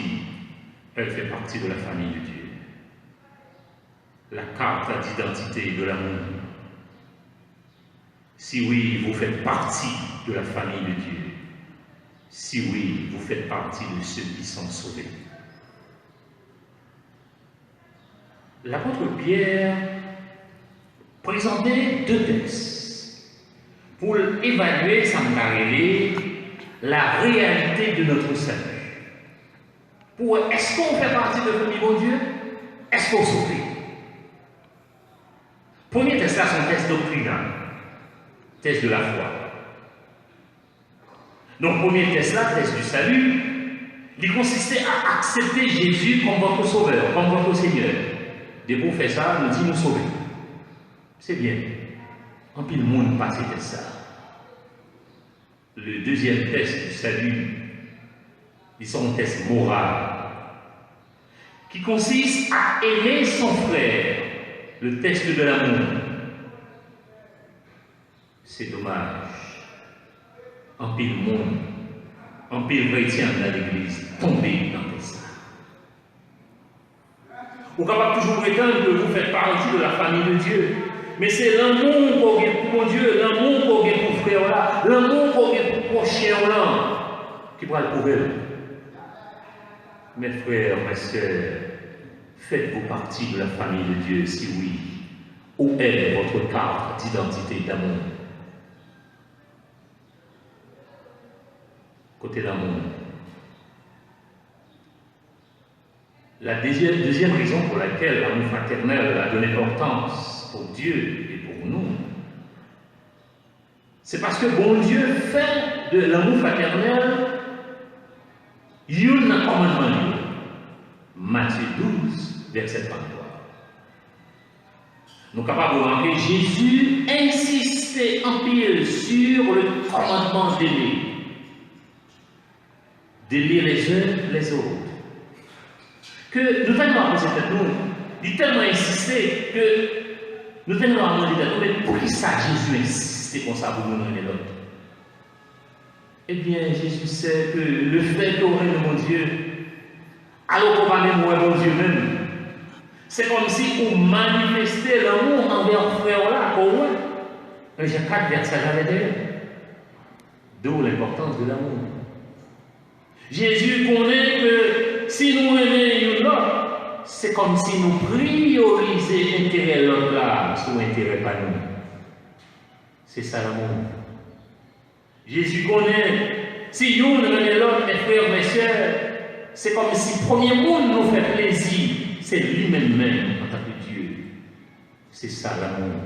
E: de la famille de Dieu. La carte d'identité de l'amour. Si oui, vous faites partie de la famille de Dieu. Si oui, vous faites partie de ceux qui sont sauvés. L'apôtre Pierre présentait deux textes pour évaluer sa marée la réalité de notre salut. Est-ce qu'on fait partie de la famille bon Dieu? Est-ce qu'on souffre? Premier test là, c'est un test doctrinal, test de la foi. Donc, premier test là, test du salut, il consistait à accepter Jésus comme votre sauveur, comme votre Seigneur. Dès pour faire ça, nous dit nous sauver. C'est bien. En pile, le monde passe ça. Le deuxième test du salut, c'est un test moral qui consiste à aimer son frère, le test de l'amour. C'est dommage. En pile monde, en pile chrétien dans l'église, tomber dans ça. Vous êtes capable toujours prétendre que vous faites partie de la famille de Dieu. Mais c'est l'amour qu'on a pour mon Dieu, l'amour qu'on a pour frère là, l'amour qu'on a pour prochain là, qui va le prouver. Mes frères, mes sœurs, faites-vous partie de la famille de Dieu, si oui. Où est votre carte d'identité d'amour? Côté d'amour. La deuxième raison pour laquelle l'amour fraternel a de l'importance pour Dieu et pour nous, c'est parce que bon Dieu fait de l'amour fraternel un commandement. Matthieu 12, verset 33. Nous sommes capables de remarquer Jésus insistait en pile sur le commandement d'aimer. D'aimer les uns les autres. Que nous allons poser cette nous, il tellement insisté que nous allons demander mais pour qui ça Jésus insistait comme ça pour nous et l'autre? Eh bien, Jésus sait que le fait qu'on aime mon Dieu, alors qu'on va même mon Dieu même, c'est comme si on manifestait l'amour envers le frère là, au moins. J'ai 4 versets derrière. D'où l'importance de l'amour. Jésus connaît que si nous aimons l'autre, c'est comme si nous priorisions l'intérêt de l'autre là sur l'intérêt pas nous. C'est ça l'amour. Jésus connaît, si nous aimons l'autre, mes frères, mes sœurs, c'est comme si le premier monde nous fait plaisir, c'est lui-même en tant que Dieu. C'est ça l'amour.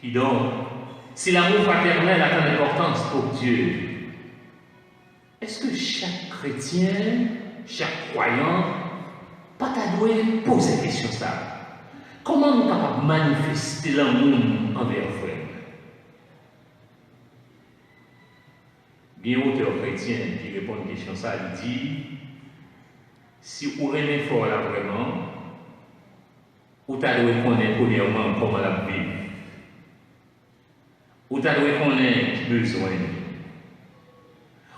E: Qui donc, si l'amour fraternel a tant d'importance pour Dieu, est-ce que chaque chrétien, chaque croyant, pas doit poser la question ça? Comment nous sommes capables de manifester l'amour envers le frère? Bien auteur chrétien qui répond à une question ça, il dit, si vous aimez fort là vraiment, vous devez connaître premièrement comment la vivre. Vous devez connaître qui besoin.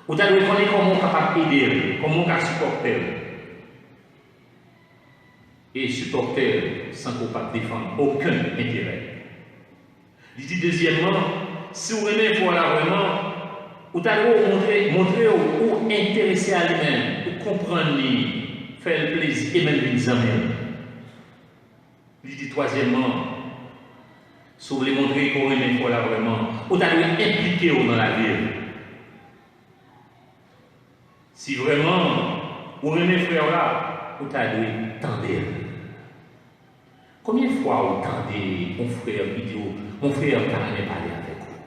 E: Vous devez connaître comment on est capable d'aider, comment on est supporter. Et supporter sans qu'on ne défendre aucun intérêt. Il dit deuxièmement, si vous aimez pour là vraiment, vous devez montrer ou intéresser à lui-même, ou comprendre lui, faire le plaisir et même les amis. Il dit troisièmement, si vous voulez montrer qu'on aime pour là vraiment, vous devez impliquer dans la vie. Si vraiment vous aimez frère là, vous devez tendre. Combien de fois vous tendez mon frère qui dit mon frère n'a jamais parlé avec vous?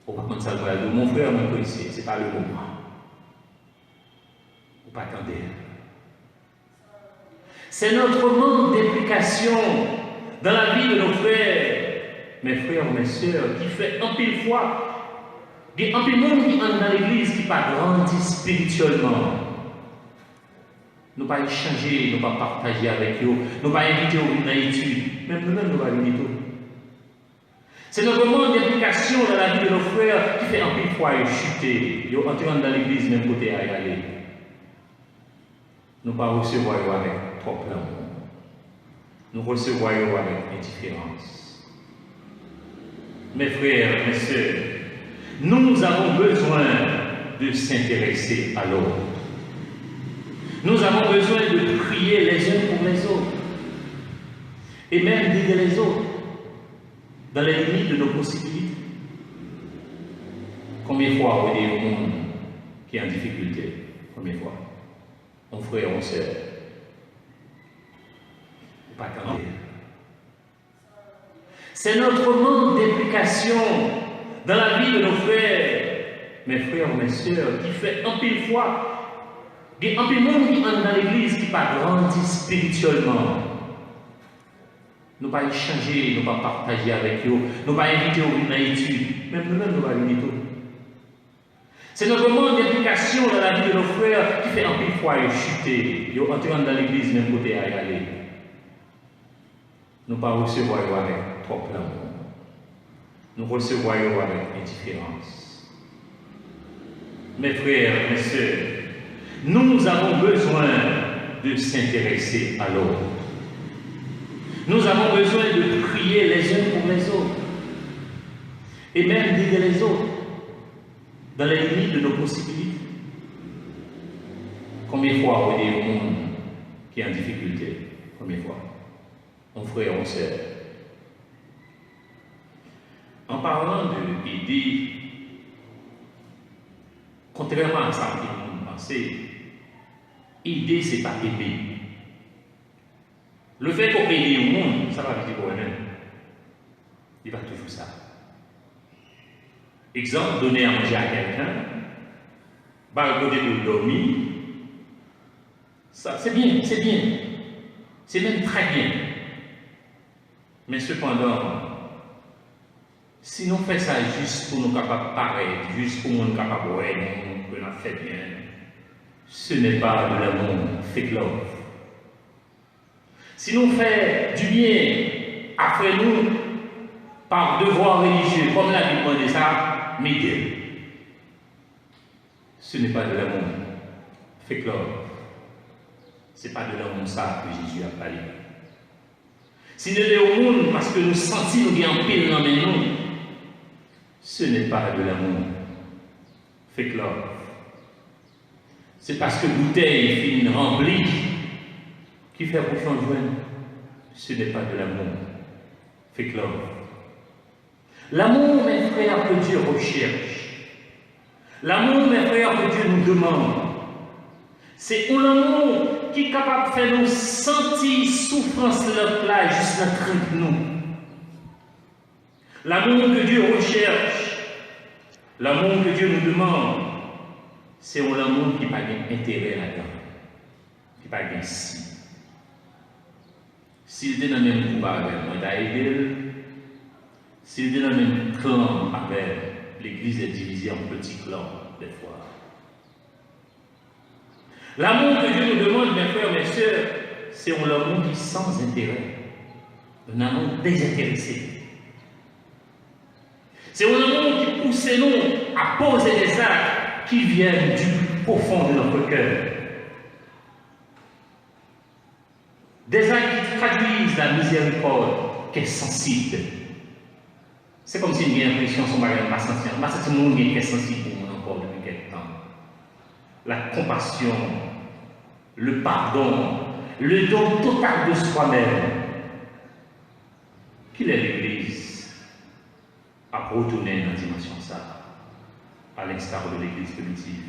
E: Vous ne pouvez pas dire ça, mon frère m'a connaissé, ce n'est pas le moment. Vous ne pas attendre. C'est notre manque d'implication dans la vie de nos frères, mes frères, mes sœurs, qui fait en pile fois. Il y a un peu de monde qui entre dans l'église qui pas grandi spirituellement. Nous ne pas échanger, nous ne pas partager avec eux, nous ne pas inviter aux dans l'étude. Même nous-mêmes, nous ne pas inviter. C'est notre manque d'implication dans la vie de nos frères qui fait un peu de fois chuter. Ils entrent dans l'église, même côté à y aller. Nous ne pas recevoir avec trop d'amour. Nous recevons avec indifférence. Mes frères, mes sœurs, nous avons besoin de s'intéresser à l'autre. Nous avons besoin de prier les uns pour les autres. Et même d'aider les autres dans les limites de nos possibilités. Combien de fois on est monde qui est en difficulté? Combien de fois? Mon frère, mon soeur. Pas attendre. C'est notre manque d'implication dans la vie de nos frères, mes frères, mes soeurs, qui fait un pile fois, il y a un pile monde qui entre dans l'église qui pas grandi spirituellement. Nous pas échanger, nous pas partager avec eux, nous pas inviter au venir dans l'étude, même nous-mêmes nous pas venir tout. C'est notre manque d'implication dans la vie de nos frères qui fait un pile fois chuter, ils entrent dans l'église même côté à y aller. Nous pas recevoir avec trop d'amour. Nous recevons avec indifférence. Mes frères, mes sœurs, nous avons besoin de s'intéresser à l'autre. Nous avons besoin de prier les uns pour les autres. Et même d'aider les autres dans les limites de nos possibilités. Combien de fois on est au monde qui est en difficulté? Combien de fois? Mon frère, mon sœur. En parlant de aider, contrairement à ça que nous pensons, aider, ce n'est pas aider. Le fait qu'on aide au monde, ça va dire pour lui-même. Il va toujours ça. Exemple, donner à manger à quelqu'un, balgoter pour dormir, ça c'est bien, c'est bien. C'est même très bien. Mais cependant, si nous faisons ça juste pour nous capables de paraître, juste pour nous capables de voir que nous avons fait bien, ce n'est pas de l'amour, fake love. Si nous faisons du bien après nous, par devoir religieux, comme la Bible dit ça, m'aider. Ce n'est pas de l'amour, fake love. Ce n'est pas de l'amour ça que Jésus a parlé. Si nous sommes au monde parce que nous sentons nous bien en pile dans nous, ce n'est pas de l'amour. Fake love. C'est parce que bouteille fine remplie qui fait bouchon joindre. Ce n'est pas de l'amour. Fake love. L'amour, mes frères, que Dieu recherche. L'amour, mes frères, que Dieu nous demande. C'est un amour qui est capable de faire nous sentir souffrance là juste la crainte de nous. L'amour que Dieu recherche, l'amour que Dieu nous demande, c'est un amour qui n'a pas d'intérêt là-dedans, qui n'a pas de si. S'il est dans le même combat avec moi, d'aide, s'il est dans le même clan avec l'Église est divisée en petits clans, des fois. L'amour que Dieu nous demande, mes frères, mes sœurs, c'est un amour qui est sans intérêt, un amour désintéressé. C'est un amour qui pousse nous à poser des actes qui viennent du profond de notre cœur. Des actes qui traduisent la miséricorde qui est sensible. C'est comme si j'ai l'impression que son mari ne m'a senti. Je senti mon qui est sensible pour moi encore depuis quelque temps. La compassion, le pardon, le don total de soi-même. Qu'il est l'Église à retourner dans la dimension ça, à l'instar de l'Église primitive.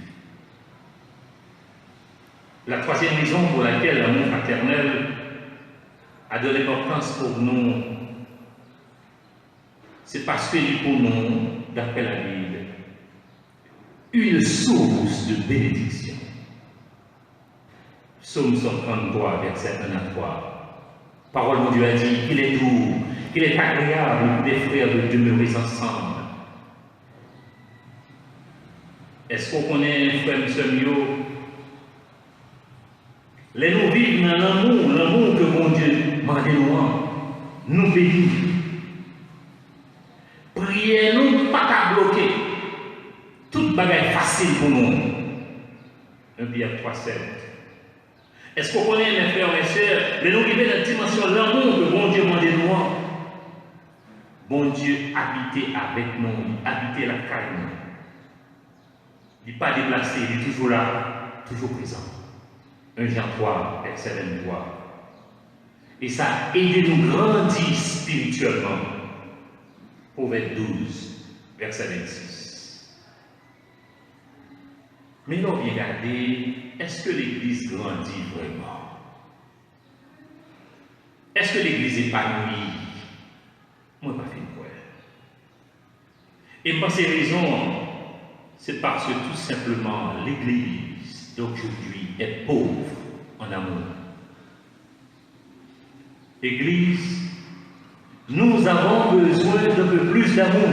E: La troisième raison pour laquelle l'amour fraternel a de l'importance pour nous, c'est parce qu'il est pour nous, d'après la Bible, une source de bénédiction. Psaume 133, verset 1 à 3. Parole de Dieu a dit qu'il est doux, qu'il est agréable pour des frères de demeurer ensemble. Est-ce qu'on connaît, frère et sœur, les nous vivons dans l'amour que mon Dieu m'a donné, nous bénissons. Priez-nous, pas qu'à bloquer. Toute bagaille facile pour nous. 1 Pierre 3,7. Est-ce qu'on connaît, mes frères et mes sœurs, les nous vivons dans la dimension de l'amour que mon Dieu m'a donné? Bon Dieu habitait avec nous, habitait la carne. Il n'est pas déplacé, il est toujours là, toujours présent. 1 Jean 3, verset 23. Et ça a aidé nous grandir spirituellement. Proverbe 12, verset 26. Mais là, regardez, est-ce que l'Église grandit vraiment? Est-ce que l'Église épanouit? Moi, je ne pas fait quoi. Et pour ces raisons, c'est parce que tout simplement l'Église d'aujourd'hui est pauvre en amour. Église, nous avons besoin d'un peu plus d'amour.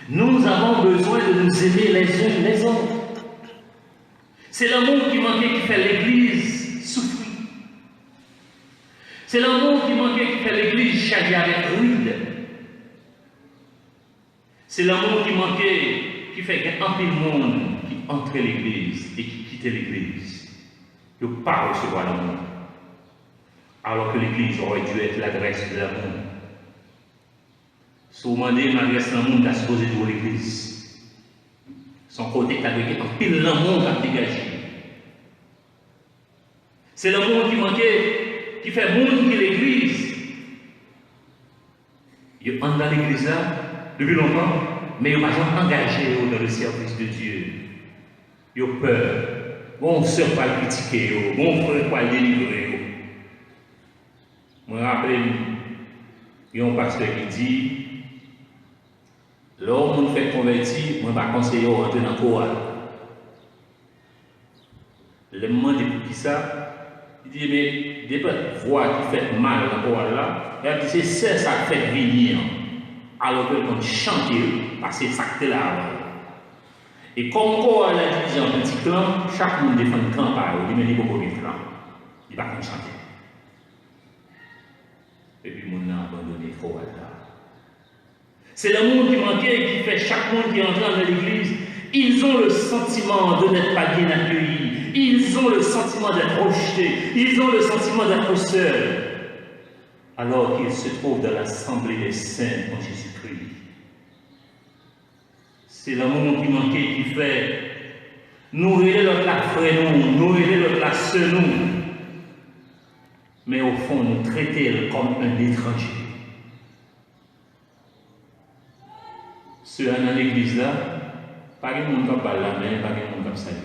E: Nous avons besoin de nous aimer les uns les autres. C'est l'amour qui manquait qui fait l'Église souffrir. C'est l'amour qui manquait qui fait l'Église chargée avec rude. C'est l'amour qui manquait qui fait qu'il y a un peu de monde qui entre l'Église et qui quitte l'Église. Qui ne peut pas recevoir l'amour. Alors que l'Église aurait dû être l'adresse de l'amour. Si vous demandez l'adresse de l'amour, vous êtes supposé de l'Église. Son côté, il a un pile l'amour qui a dégagé. C'est l'amour qui manquait, qui fait monde qui l'Église. Il entre dans l'Église là depuis longtemps, mais il n'a pas engagé dans le service de Dieu. Il a peur. Bon, sœur pas le critiquer, bon frère pas le délivrer. Je me rappelle, il y a un pasteur qui dit, lorsqu'on fait convertir, je ne vais pas conseiller de rentrer dans le chorale. Le moment de qui ça, il dit, mais des voix qui fait mal dans le chorale là, c'est ça qui fait venir. Alors que quand chante, parce que c'est ça que là. Et comme on a dit en petit clan, chaque monde défend le clan par il dit, mais il ne peut pas clan. Il ne va pas chanter. Et puis, mon a abandonné le chorale là. C'est l'amour qui manquait qui fait chaque monde qui entre dans l'église. Ils ont le sentiment de n'être pas bien accueillis. Ils ont le sentiment d'être rejetés. Ils ont le sentiment d'être seuls. Alors qu'ils se trouvent dans l'assemblée des saints en Jésus-Christ. C'est l'amour qui manquait qui fait nourrir l'autre la frère nous, nourrir l'autre la sœur nous. Mais au fond, nous traiter comme un étranger. Ceux dans l'église là, pas de monde qui parle la main, pas de monde qui salut.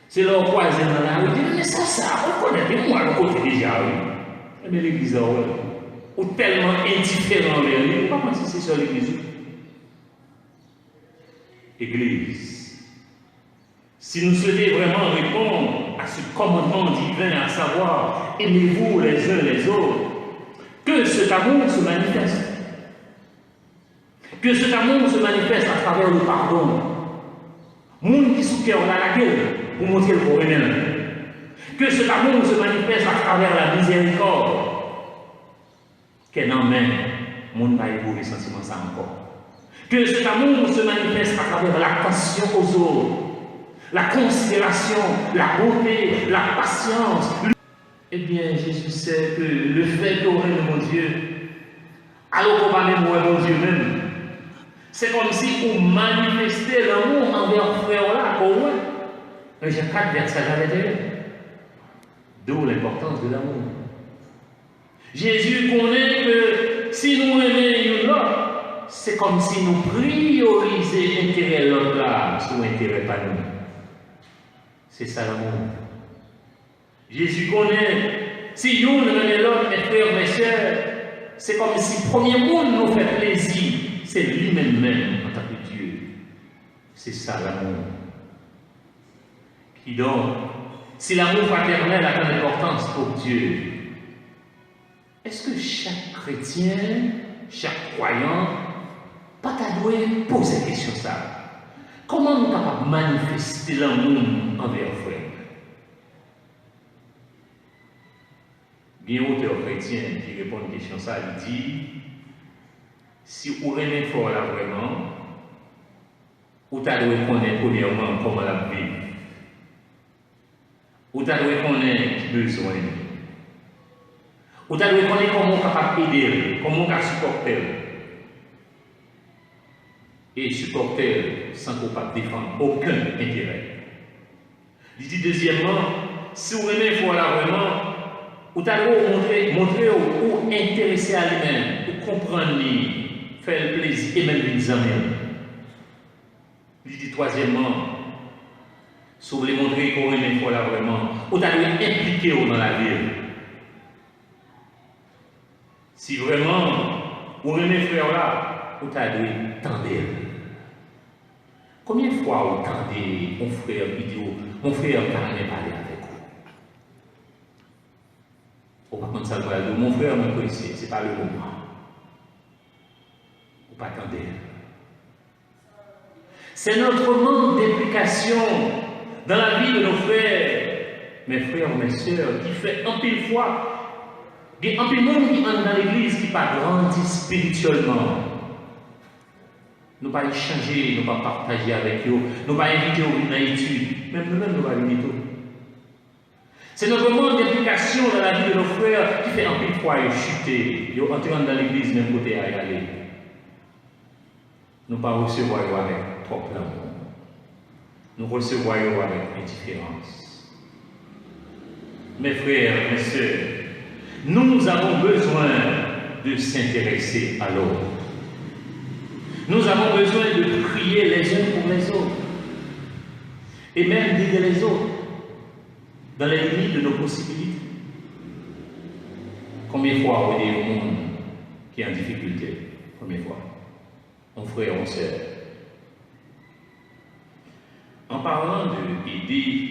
E: C'est leur croisé dans la rue, mais ça, on connaît moi le côté déjà, oui. Mais l'église là, ou tellement indifférent vers lui, on ne pas penser c'est sur l'église. Église, si nous souhaitons vraiment répondre à ce commandement divin, à savoir aimez-vous les uns les autres, que cet amour se manifeste. Que cet amour se manifeste à travers le pardon. Monde qui sous cœur la gueule pour montrer le problème. Que cet amour se manifeste à travers la miséricorde. Qu'elle emmène, monde pas éprouver sentiment ça encore. Que cet amour se manifeste à travers l'attention aux autres, la considération, la beauté, la patience. Eh bien, Jésus sait que le fait qu'on aime mon Dieu, alors qu'on va même mon Dieu même, c'est comme si on manifestait l'amour envers frère là, au moins. Mais j'ai 4 versets avec eux. D'où l'importance de l'amour. Jésus connaît que si nous aimons l'autre, c'est comme si nous priorisions l'intérêt de l'autre là sur l'intérêt pas nous. C'est ça l'amour. Jésus connaît, si nous aimons l'autre, mes frères, mes sœurs, c'est comme si le premier monde nous fait plaisir. C'est lui-même en tant que Dieu. C'est ça l'amour. Qui donc, si l'amour fraternel a une importance pour Dieu, est-ce que chaque chrétien, chaque croyant, pas doit poser la question ça? Comment nous sommes capables de manifester l'amour envers frère? Bien auteur chrétien qui répond à une question ça, il dit, si vous aimez fort là vraiment, vous devez connaître premièrement comment la vivre. Vous devez connaître qui besoin. Vous devez connaître comment vous capable d'aider, comment vous supporter. Et supporter sans que vous ne défendre aucun intérêt. Il dit deuxièmement, si vous aimez fort là vraiment, vous devez montrer ou intéresser à lui-même, ou comprendre lui. Faire le plaisir et même les amis. Il dit troisièmement, si vous voulez montrer qu'on aime là vraiment, vous allez impliquer dans la vie. Si vraiment vous aimez frère là, vous allez tendre. Combien de fois vous tendez mon frère vidéo, mon frère qui n'a rien parlé avec vous? Vous ne pouvez pas ça mon frère me connaît, ce n'est pas le moment. Vous ne pas attendre. C'est notre manque d'implication dans la vie de nos frères, mes frères, mes soeurs, qui fait un pile fois, il y a un pile monde qui entre dans l'église qui pas grandi spirituellement. Nous ne pas échanger, nous ne pas partager avec eux, nous ne pas inviter au dans l'étude, même nous-mêmes nous ne pas inviter tout. C'est notre manque d'implication dans la vie de nos frères qui fait un pile fois chuter, ils entrent dans l'église même côté à y aller. Nous ne pas recevoir avec trop d'amour. Nous recevons avec indifférence. Mes frères, mes sœurs, nous avons besoin de s'intéresser à l'autre. Nous avons besoin de prier les uns pour les autres. Et même d'aider les autres dans les limites de nos possibilités. Combien de fois on est au monde qui est en difficulté? Combien de fois? Mon frère, mon sœur. En parlant de aider,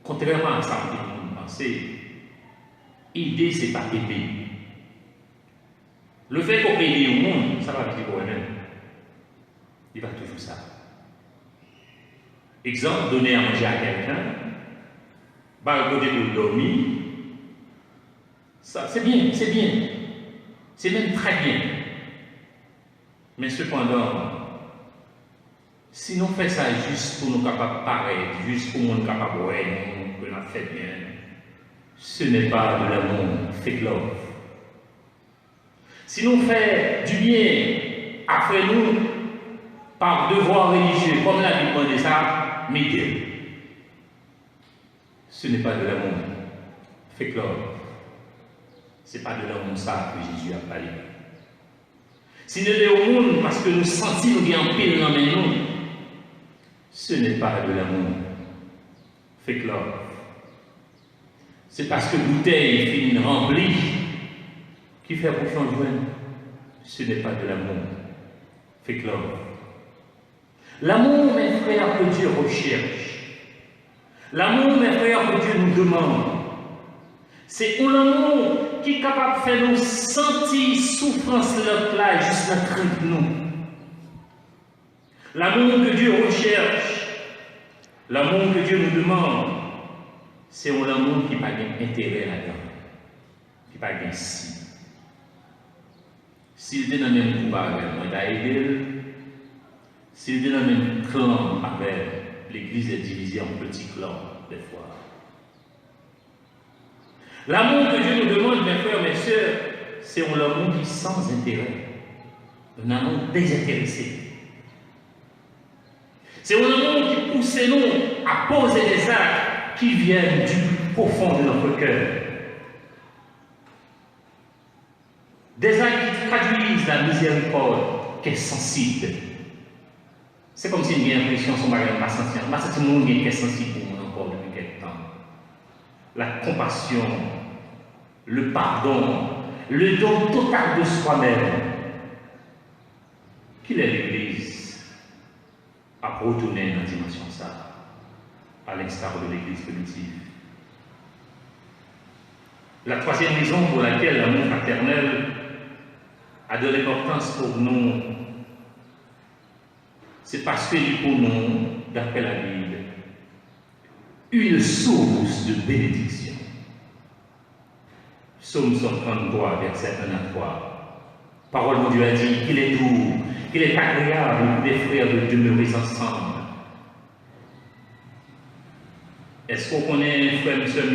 E: contrairement à ça que vous pensez, aider, ce n'est pas aider. Le fait qu'on aide au monde, ça va dire pour lui-même. Il va toujours ça. Exemple, donner à manger à quelqu'un, balgoter pour dormir, ça c'est bien, c'est bien. C'est même très bien. Mais cependant, si nous faisons ça juste pour nous capables de paraître, juste pour nous capables de voir que nous avons fait bien, ce n'est pas de l'amour, fake love. Si nous faisons du bien après nous, par devoir religieux, comme la Bible dit ça, m'aider. Ce n'est pas de l'amour, fake love. Ce n'est pas de l'amour ça que Jésus a parlé. Si nous sommes au monde parce que nous sentons nous bien en pile dans nous, ce n'est pas de l'amour. Fake love. C'est parce que bouteille finit remplie qui fait pour changer. Ce n'est pas de l'amour. Fake love. L'amour, mes frères, que Dieu recherche. L'amour, mes frères, que Dieu nous demande. C'est un amour qui est capable de faire nous sentir souffrance là juste la crainte de nous. L'amour que Dieu recherche, l'amour que Dieu nous demande, c'est un amour qui n'a pas d'intérêt là-dedans, qui n'a pas de si. S'il est dans le même combat avec moi, il a aidé. S'il est dans le même clan avec l'Église est divisée en petits clans, des fois. L'amour que Dieu nous demande, mes frères, mes sœurs, c'est un amour qui est sans intérêt, un amour désintéressé. C'est un amour qui pousse nous à poser des actes qui viennent du profond de notre cœur. Des actes qui traduisent la miséricorde qui est sensible. C'est comme si j'ai l'impression que son mari n'a pas senti. Je senti mon qui est sensible pour moi encore depuis quelque temps. La compassion, le pardon, le don total de soi-même. Qu'il est l'Église à retourner dans la dimension ça, à l'instar de l'Église primitive. La troisième raison pour laquelle l'amour fraternel a de l'importance pour nous, c'est parce qu'il est pour nous, d'après la Bible, une source de bénédiction. Psaume 133, verset 1 à 3. Parole de Dieu a dit qu'il est doux, qu'il est agréable pour des frères de demeurer ensemble. Est-ce qu'on connaît, frère et sœur,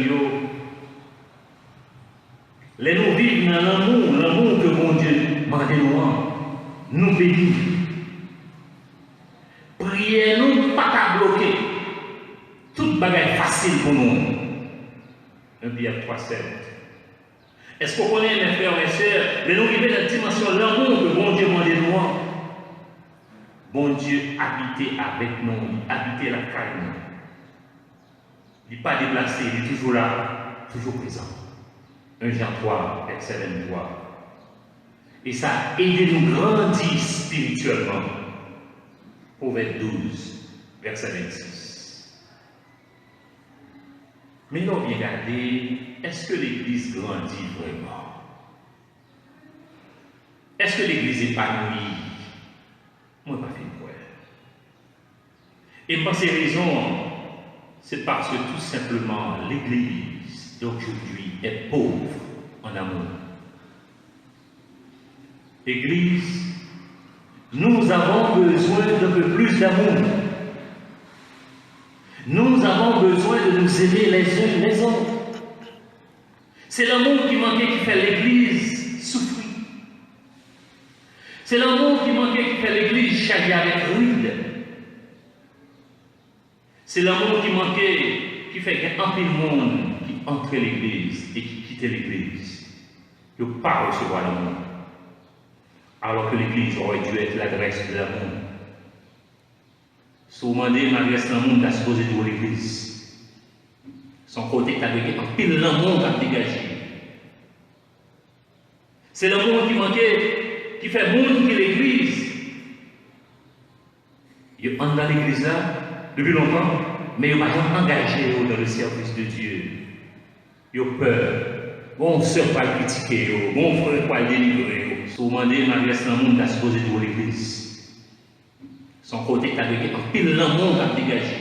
E: les nous vivons dans l'amour que mon Dieu m'a donné, nous bénit. Priez-nous, pas qu'à bloquer. Toute bagaille facile pour nous. 1 Pierre 3,7. Est-ce qu'on connaît, mes frères et mes sœurs, les nous vivons dans la dimension de l'amour que mon Dieu m'a donné? bon Dieu habiter avec nous, habiter la caille. Il n'est pas déplacé, il est toujours là, toujours présent. 1 Jean 3, verset 23. Et ça a aidé nous grandir spirituellement. Proverbe 12, verset 26. Mais nous bien regarder, est-ce que l'Église grandit vraiment? Est-ce que l'Église épanouit? Moi, je n'ai pas fait de quoi. Et pour ces raisons, c'est parce que tout simplement l'Église d'aujourd'hui est pauvre en amour. Église, nous avons besoin d'un peu plus d'amour. Nous avons besoin de nous aimer les uns les autres. C'est l'amour qui manquait qui fait l'Église souffrir. C'est l'amour qui manquait qui fait l'Église charger avec rude. C'est l'amour qui manquait qui fait qu'il y a un peu de monde qui entre l'Église et qui quitte l'Église. Il ne peut pas recevoir l'amour. Alors que l'Église aurait dû être l'adresse de l'amour. Si vous demandez l'adresse de l'amour, vous êtes supposé de l'Église. Son côté, il a un pile l'amour qui a dégagé. C'est l'amour qui manquait, qui fait monde qui l'Église. Il entre dans l'Église là depuis longtemps, mais il n'a pas engagé dans le service de Dieu. Il a peur. Bon, sœur pas le critiquer, bon frère pas le délivrer. Si vous demandez l'adresse de l'amour, vous êtes supposé de l'Église. Son côté, il a un pile l'amour qui a dégagé.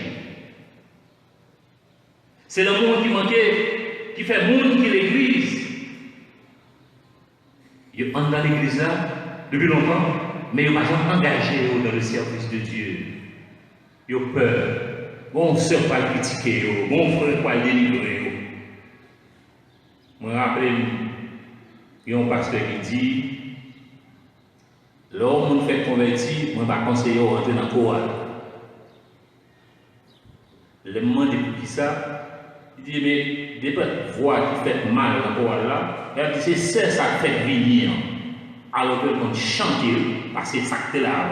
E: C'est l'amour qui manquait, qui fait monde qui l'Église. Il entre dans l'Église là depuis longtemps, mais il n'a pas engagé dans le service de Dieu. Il a peur. Bon, sœur pas le critiquer, bon frère pas le délivrer. Je me rappelle, il y a un pasteur qui dit, l'homme fait convertir, je ne vais pas conseiller de rentrer dans le chorale. Le moment de qui ça, il dit, mais des voix qui fait mal dans le chorale là, il dit, c'est ça qui fait venir. Alors que quand chante, parce que c'est ça qui est là.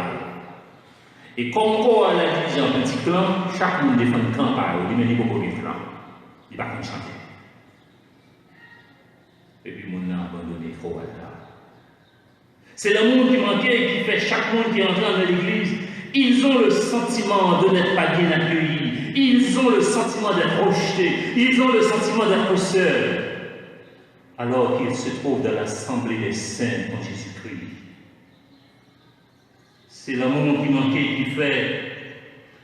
E: Et comme chorale a dirigé un petit clan, chaque monde défend le clan par eux, il dit, mais il ne peut pas le clan. Il ne va pas chanter. Et puis, mon a abandonné le chorale là. C'est l'amour qui manquait qui fait chaque monde qui entre dans l'église. Ils ont le sentiment de n'être pas bien accueillis. Ils ont le sentiment d'être rejetés. Ils ont le sentiment d'être seuls. Alors qu'ils se trouvent dans l'assemblée des saints en Jésus-Christ. C'est l'amour qui manquait qui fait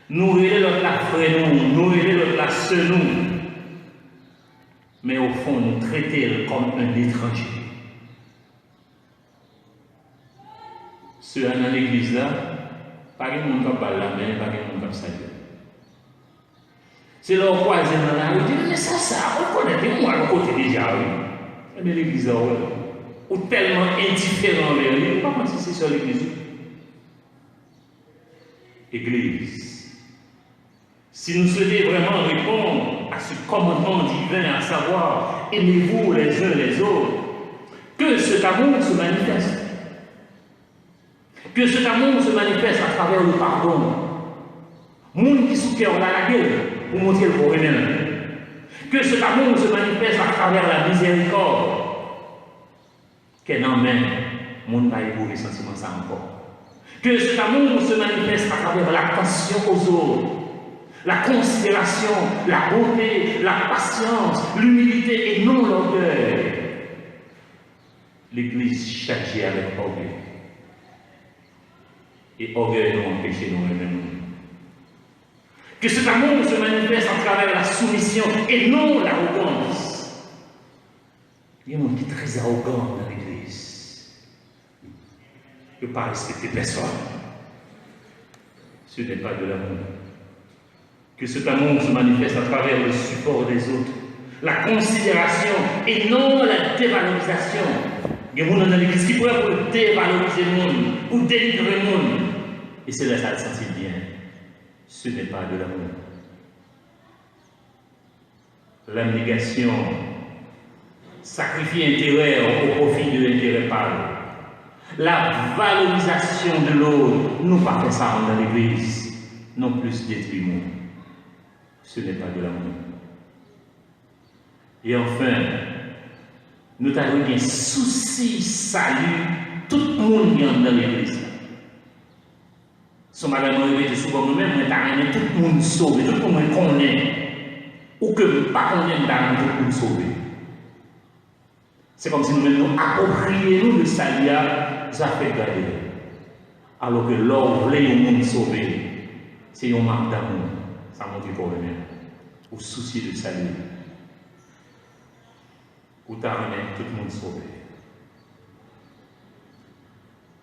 E: nourrir notre la frère nous, nourrir notre la sœur nous. Mais au fond, nous traiter comme un étranger. Ceux dans l'église là, pas de monde qui parle la main, pas de monde qui salut. C'est leur voisin dans la rue, ils disent, mais ça, on connaît moi le côté déjà, oui. Mais l'église là, ou tellement indifférent vers lui, pas comment c'est sur l'église. Église, si nous souhaitons vraiment répondre à ce commandement divin, à savoir, aimez-vous les uns les autres, que cet amour se manifeste. Que cet amour se manifeste à travers le pardon. Monde qui sous cœur la gueule pour montrer le problème. Que cet amour se manifeste à travers la miséricorde. Qu'elle emmène, monde pas éprouver sentiment ça encore. Que cet amour se manifeste à travers l'attention aux autres, la considération, la beauté, la patience, l'humilité et non l'orgueil. L'Église chargée avec orgueil. Et orgueil nous empêche nous-mêmes. Que cet amour se manifeste à travers la soumission et non l'arrogance. Il y a un monde qui est très arrogant dans l'Église. Il ne peut pas respecter personne. Ce n'est pas de l'amour. Que cet amour se manifeste à travers le support des autres, la considération et non la dévalorisation. Il y a des gens dans l'église qui pourraient pour dévaloriser le monde, pour délivrer le monde. Et c'est là que ça le sentit bien. Ce n'est pas de l'amour. L'abnégation, sacrifier intérêt au profit de l'intérêt par. La valorisation de l'autre, nous pas fait ça dans l'église, non plus détruit. Ce n'est pas de l'amour. Et enfin, nous avons un souci, salut, tout le monde qui est dans l'église. Si madame répète souvent nous-mêmes, nous avons tout le monde sauvé, tout le monde connaît, ou que pas connaît, nous avons tout le monde sauvé. C'est comme si nous-mêmes nous approprions le salut, ça fait garder. Alors que l'or voulait un monde sauvé, c'est un marque d'amour, ça montre pour le même, au souci de salut. Ou t'as ramené tout le monde sauvé.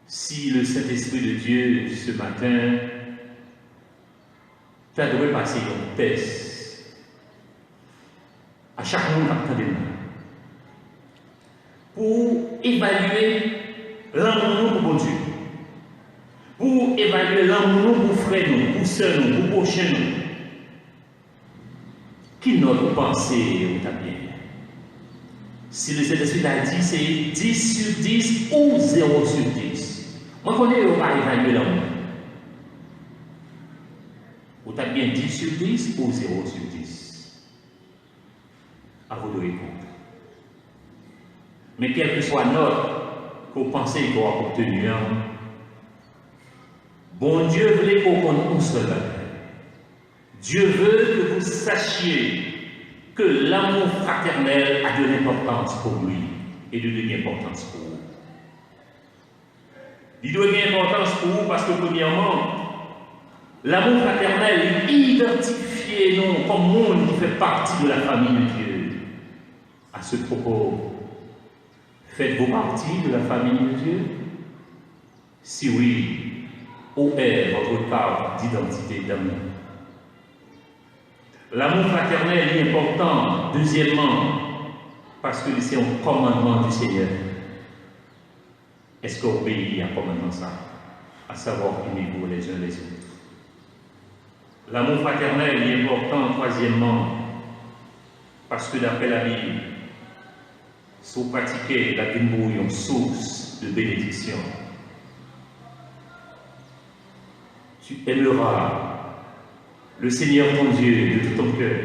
E: Si le Saint-Esprit de Dieu ce matin t'a devrait passer un test à chaque monde qui attend pour évaluer l'amour pour bon Dieu, pour évaluer l'amour pour frère nous, pour soeur nous, pour prochain nous. Qui notre pensée ou ta bien? Si le Saint-Esprit l'a dit, c'est 10 sur 10 ou 0 sur 10. Moi, je connais, on va évaluer l'amour. Ou t'as bien 10 sur 10 ou 0 sur 10. À vous de répondre. Mais quelle que soit notre qu'on pensait qu'on a obtenu, bon Dieu voulait qu'on connaisse cela. Dieu veut que vous sachiez que l'amour fraternel a de l'importance pour lui et de l'importance pour vous. Il doit avoir de l'importance pour vous parce que, premièrement, l'amour fraternel identifie nous comme monde qui fait partie de la famille de Dieu. À ce propos, faites-vous partie de la famille de Dieu? Si oui, où est votre carte d'identité d'amour? L'amour fraternel est important, deuxièmement, parce que c'est un commandement du Seigneur. Est-ce qu'on obéit à un commandement ça? À savoir, aimez-vous les uns les autres. L'amour fraternel est important, troisièmement, parce que d'après la Bible, si vous pratiquez la Bible, une source de bénédiction. Tu aimeras le Seigneur ton Dieu de tout ton cœur,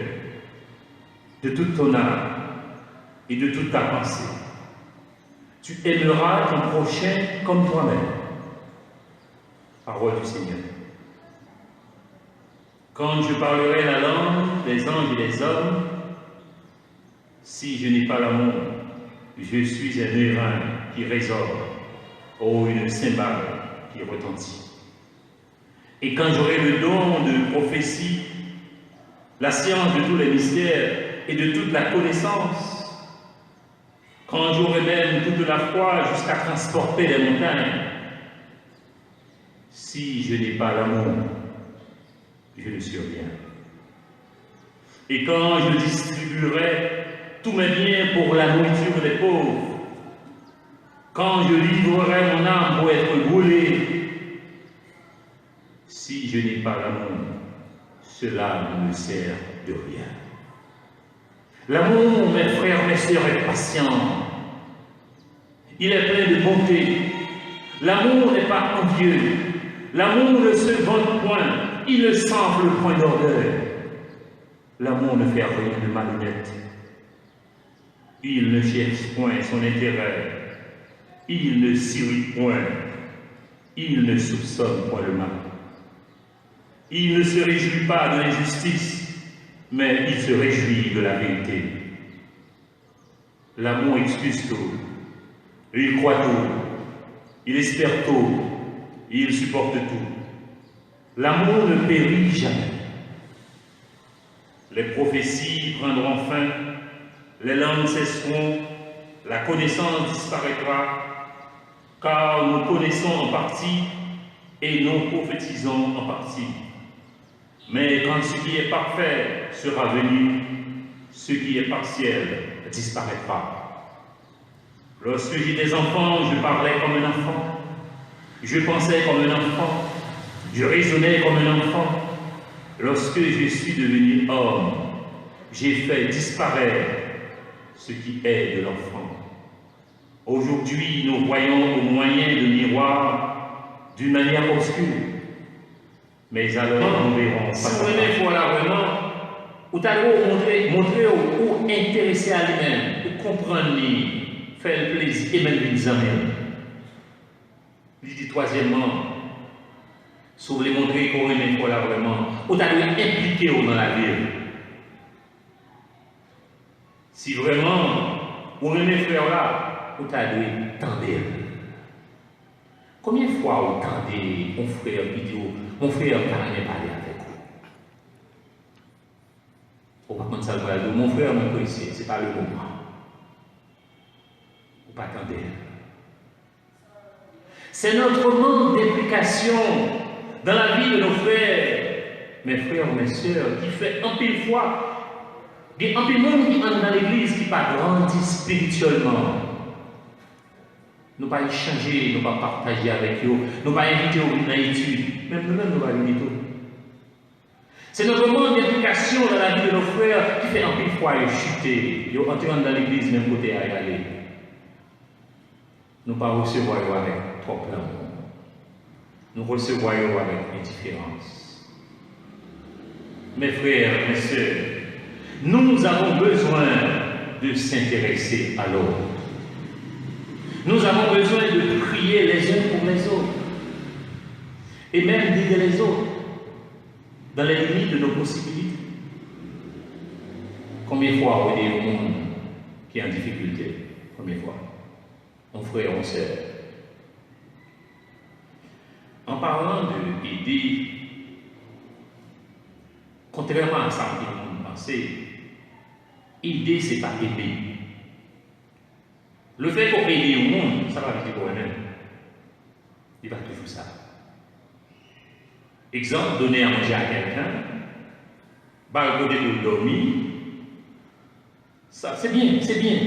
E: de toute ton âme et de toute ta pensée. Tu aimeras ton prochain comme toi-même. Parole du Seigneur. Quand je parlerai la langue des anges et des hommes, si je n'ai pas l'amour, je suis un airain qui résonne, ou une cymbale qui retentit. Et quand j'aurai le don de prophétie, la science de tous les mystères et de toute la connaissance, quand j'aurai même toute la foi jusqu'à transporter les montagnes, si je n'ai pas l'amour, je ne suis rien. Et quand je distribuerai tous mes biens pour la nourriture des pauvres, quand je livrerai mon âme pour être brûlée, si je n'ai pas l'amour, cela ne me sert de rien. L'amour, mes frères, mes sœurs, est patient. Il est plein de bonté. L'amour n'est pas envieux. L'amour ne se vante point. Il ne s'enfle point d'orgueil. L'amour ne fait rien de malhonnête. Il ne cherche point son intérêt. Il ne s'irrite point. Il ne soupçonne point le mal. Il ne se réjouit pas de l'injustice, mais il se réjouit de la vérité. L'amour excuse tout. Il croit tout. Il espère tout. Il supporte tout. L'amour ne périt jamais. Les prophéties prendront fin, les langues cesseront, la connaissance disparaîtra, car nous connaissons en partie et nous prophétisons en partie. Mais quand ce qui est parfait sera venu, ce qui est partiel disparaîtra. Lorsque j'ai des enfants, je parlais comme un enfant, je pensais comme un enfant, je raisonnais comme un enfant. Lorsque je suis devenu homme, j'ai fait disparaître ce qui est de l'enfant. Aujourd'hui, nous voyons au moyen de miroir d'une manière obscure. Mais alors, nous verrons. Si vous venez pour la vraiment, vous allez montrer ou intéresser à lui-même, ou comprendre, faire le plaisir et même les amis. Il dit troisièmement, si vous voulez montrer qu'on aime pour la vraiment, vous allez impliquer dans la vie. Si vraiment, vous aimez frère là, vous allez tendre. Combien de fois vous tendez mon frère qui dit, mon frère n'a rien parlé avec vous? Ou par contre, ça va dire, mon frère m'a ici, ce n'est pas le moment. Ou pas attendre. C'est notre manque d'implication dans la vie de nos frères, mes frères, mes soeurs, qui fait un pile fois. Il y a un peu de monde qui entre dans l'église qui n'a pas grandi spirituellement. Nous ne pas échanger, nous ne pas partager avec eux, nous ne pas inviter aux études. Même nous-mêmes, nous ne pas inviter tout. C'est notre manque d'implication dans la vie de nos frères qui fait un peu de fois chuter. Ils entrent dans l'église, même côté à y aller. Nous ne pas recevoir avec trop d'amour. Nous recevons avec indifférence. Mes frères, mes soeurs, nous avons besoin de s'intéresser à l'autre. Nous avons besoin de prier les uns pour les autres. Et même d'aider les autres dans les limites de nos possibilités. Combien de fois on aide le monde qui est en difficulté? Combien de fois? Mon frère, mon soeur. En parlant de aider, contrairement à ça que nous pensons, aider, ce n'est pas aider. Le fait qu'on aide au monde, ça va dire pour lui-même. Il va toujours ça. Exemple, donner à manger à quelqu'un, balgoder pour dormir, ça c'est bien, c'est bien.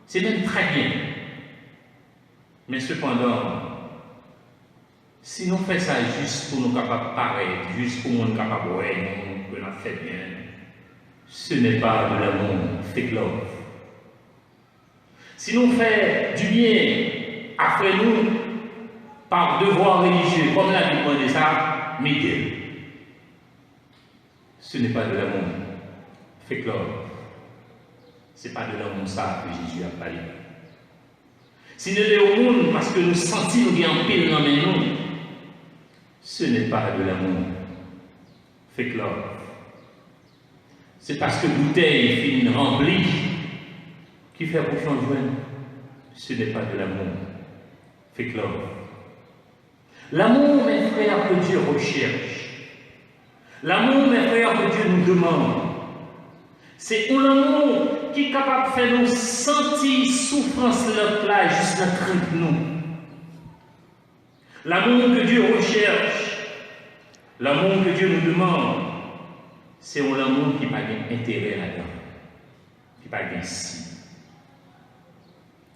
E: C'est même très bien. Mais cependant, si nous faisons ça juste pour nous capables de paraître, juste pour nous capables de voir, que nous avons fait bien, ce n'est pas de l'amour, fake love. Si nous faisons du bien après nous, par devoir religieux, comme la Bible dit ça, m'aider. Ce n'est pas de l'amour, fake love. Ce n'est pas de l'amour ça que Jésus a parlé. Si nous sommes au monde parce que nous sentons qu'il y a un pile dans nous, ce n'est pas de l'amour, fake love. C'est parce que bouteille finit remplie qui fait pour changer. Ce n'est pas de l'amour, fake love. L'amour, mes frères, que Dieu recherche. L'amour, mes frères, que Dieu nous demande. C'est un amour qui est capable de faire nous sentir souffrance l'autre là, juste la crainte de nous. L'amour que Dieu recherche, l'amour que Dieu nous demande, c'est un amour qui n'a pas d'intérêt là-dedans, qui n'a pas de si.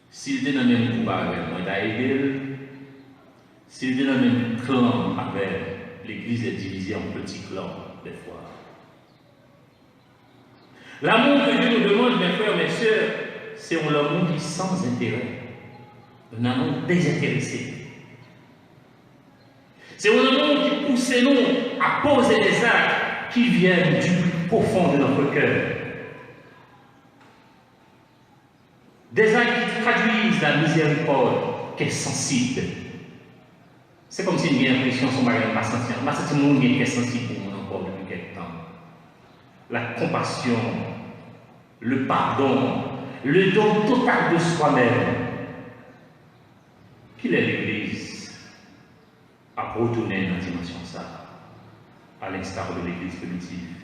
E: S'il est dans le même combat avec moi, il a aidé. S'il est dans le même clan avec l'Église est divisée en petits clans, des fois. L'amour que Dieu nous demande, mes frères, mes soeurs, c'est un amour qui est sans intérêt. Un amour désintéressé. C'est un amour qui pousse nous à poser des actes qui viennent du plus profond de notre cœur. Des actes qui traduisent la miséricorde qui est sensible. C'est comme si une impression sur ma pas sentir. Ma senti mon qui est sensible pour moi encore depuis quelque temps. La compassion, le pardon, le don total de soi-même. Qu'il est l'Église à retourner dans la dimension ça, à l'instar de l'Église primitive.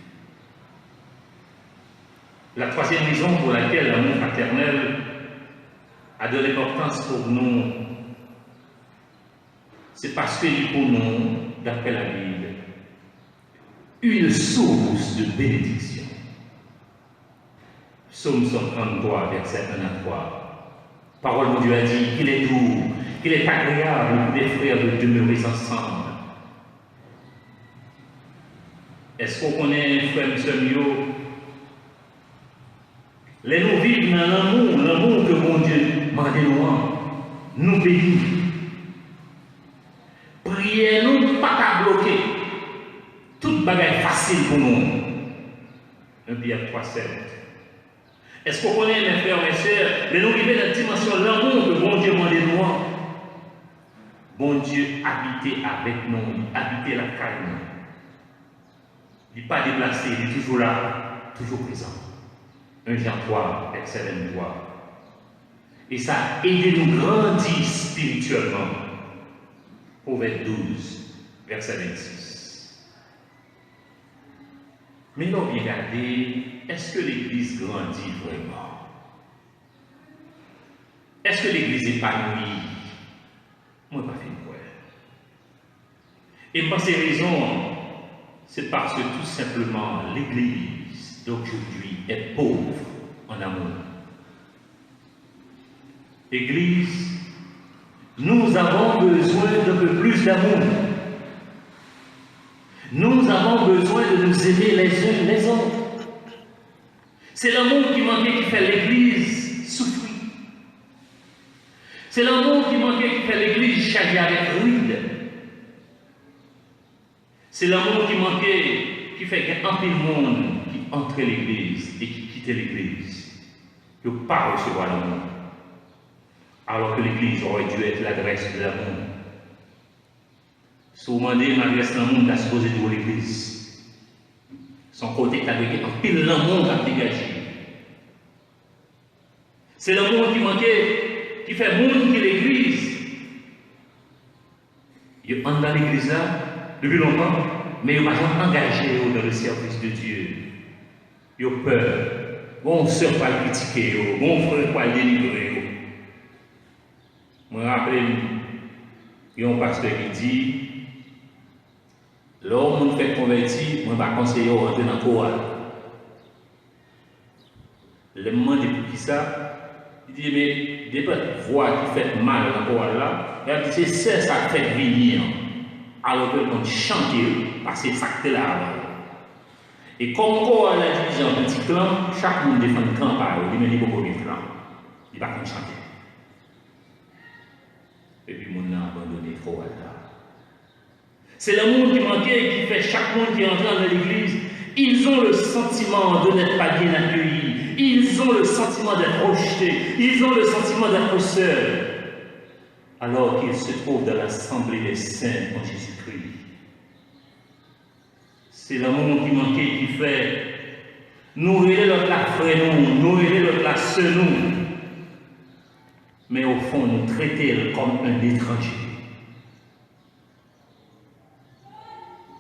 E: La troisième raison pour laquelle l'amour fraternel a de l'importance pour nous, c'est parce qu'il est pour nous, d'après la Bible, une source de bénédiction. Psaume 133, verset 1 à 3. Parole de Dieu a dit qu'il est doux, qu'il est agréable pour des frères de demeurer ensemble. Est-ce qu'on connaît, frère Mio? Les nous vivons dans l'amour que mon Dieu m'a demandez-nous, nous bénis. Priez-nous pas qu'à bloquer. Toute bagaille facile pour nous. 1 Pierre 3,7. Est-ce qu'on connaît, mes frères, mes sœurs, mais nous vivons dans la dimension de l'amour que bon Dieu demande nous? Bon Dieu habite avec nous, habite la caille. Il n'est pas déplacé, il est toujours là, toujours présent. 1 Jean 3, verset 23. Et ça a aidé nous grandir spirituellement. Proverbe 12, verset 26. Mais nous bien regardez, est-ce que l'Église grandit vraiment? Est-ce que l'Église épanouit? Moi, pas fait quoi. Et pour ces raisons, c'est parce que tout simplement l'Église d'aujourd'hui est pauvre en amour. Église, nous avons besoin d'un peu plus d'amour. Nous avons besoin de nous aimer les uns les autres. C'est l'amour qui manquait qui fait l'Église souffrir. C'est l'amour qui manquait qui fait l'Église chargée avec rude. C'est l'amour qui manquait qui fait qu'il y a un peu de monde qui entre l'Église et qui quitte l'Église. Qui ne peut pas recevoir l'amour. Alors que l'Église aurait dû être l'adresse de l'amour. Si vous demandez l'adresse de l'amour, vous êtes supposé de l'Église. Son côté qui a un pile l'amour qui a dégagé. C'est l'amour qui manquait, qui fait monde qui l'Église. Il entre dans l'Église là depuis longtemps, mais il ne va pas engagé dans le service de Dieu. Il a peur. Bon, sœur pas le critiquer, bon frère pas le délivrer. Je me rappelle, il y a un pasteur qui dit, l'homme fait convertir, je vais conseiller de rentrer dans le chorale. Le moment depuis ça, il dit, mais des voix qui fait mal dans le chorale là, il dit, c'est ça qui fait venir. Alors que l'on chante, parce que c'est ça qui est là. Et comme le chorale a divisé en petits clans, chaque monde défend un clan par eux, il dit, mais il n'y a pas de clan. Il ne va pas chanter. Et puis, mon a abandonné le chorale là. C'est l'amour qui manquait qui fait chaque monde qui entre dans l'église. Ils ont le sentiment de n'être pas bien accueillis. Ils ont le sentiment d'être rejetés. Ils ont le sentiment d'être seuls. Alors qu'ils se trouvent dans l'assemblée des saints en Jésus-Christ. C'est l'amour qui manquait qui fait nourrir notre la frère nous, nourrir notre la sœur nous. Mais au fond, nous traiter comme un étranger.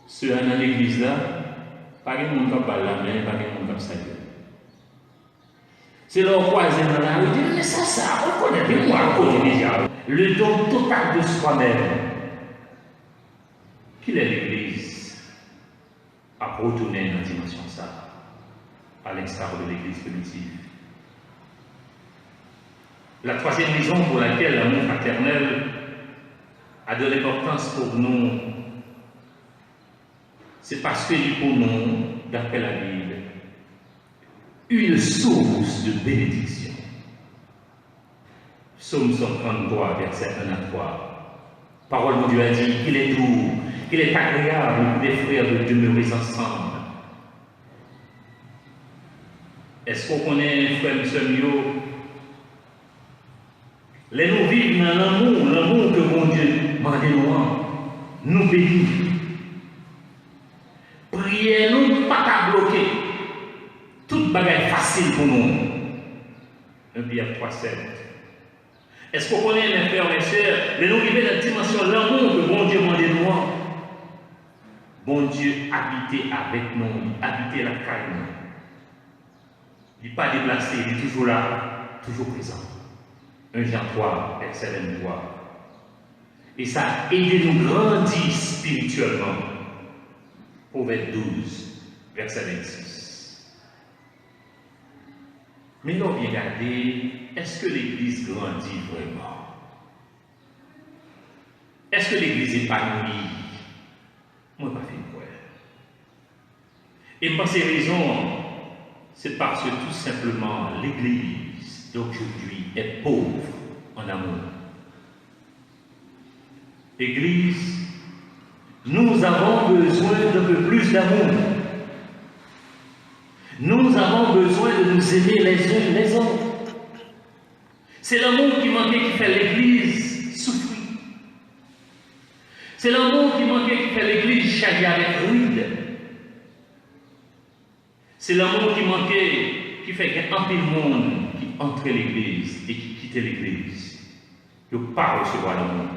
E: Ceux dans l'église là, pas de monde qui parle la main, pas de monde qui saluer. C'est leur croisé dans la rue, ils disent, mais ça, on connaît bien moi, on connaît déjà. Le don total de soi-même. Qu'il est l'église à retourner dans la dimension ça, à l'instar de l'église primitive. La troisième raison pour laquelle l'amour fraternel a de l'importance pour nous, c'est parce qu'il est pour nous, d'après la Bible, une source de bénédiction. Psaume 133, verset 1 à 3. Parole de Dieu a dit qu'il est doux, qu'il est agréable pour des frères de demeurer ensemble. Est-ce qu'on connaît, frère et sœur Mio? Les nous vivons dans l'amour que mon Dieu m'a donné, nous bénit. Priez-nous pas qu'à bloquer. Toute bagaille facile pour nous. 1 Pierre 3,7. Est-ce qu'on connaît, mes frères et sœurs, mais nous vivons dans la dimension de l'amour que bon Dieu m'a donné? Bon Dieu habite avec nous, habite la caille. Il n'est pas déplacé, il est toujours là, toujours présent. 1 Jean 3, verset 23. Et ça a aidé nous grandir spirituellement. Proverbe 12, verset 26. Mais nous bien regarder, est-ce que l'Église grandit vraiment? Est-ce que l'Église épanouit? Moi, pas fait quoi. Et pour ces raisons, c'est parce que tout simplement l'Église d'aujourd'hui est pauvre en amour. Église, nous avons besoin d'un peu plus d'amour. Nous avons besoin de nous aimer les uns les autres. C'est l'amour qui manquait qui fait l'Église souffrir. C'est l'amour qui manquait qui fait l'Église chargée avec rude. C'est l'amour qui manquait qui fait qu'il y a un peu de monde qui entre l'Église et qui quitte l'Église. Il ne peut pas recevoir l'amour.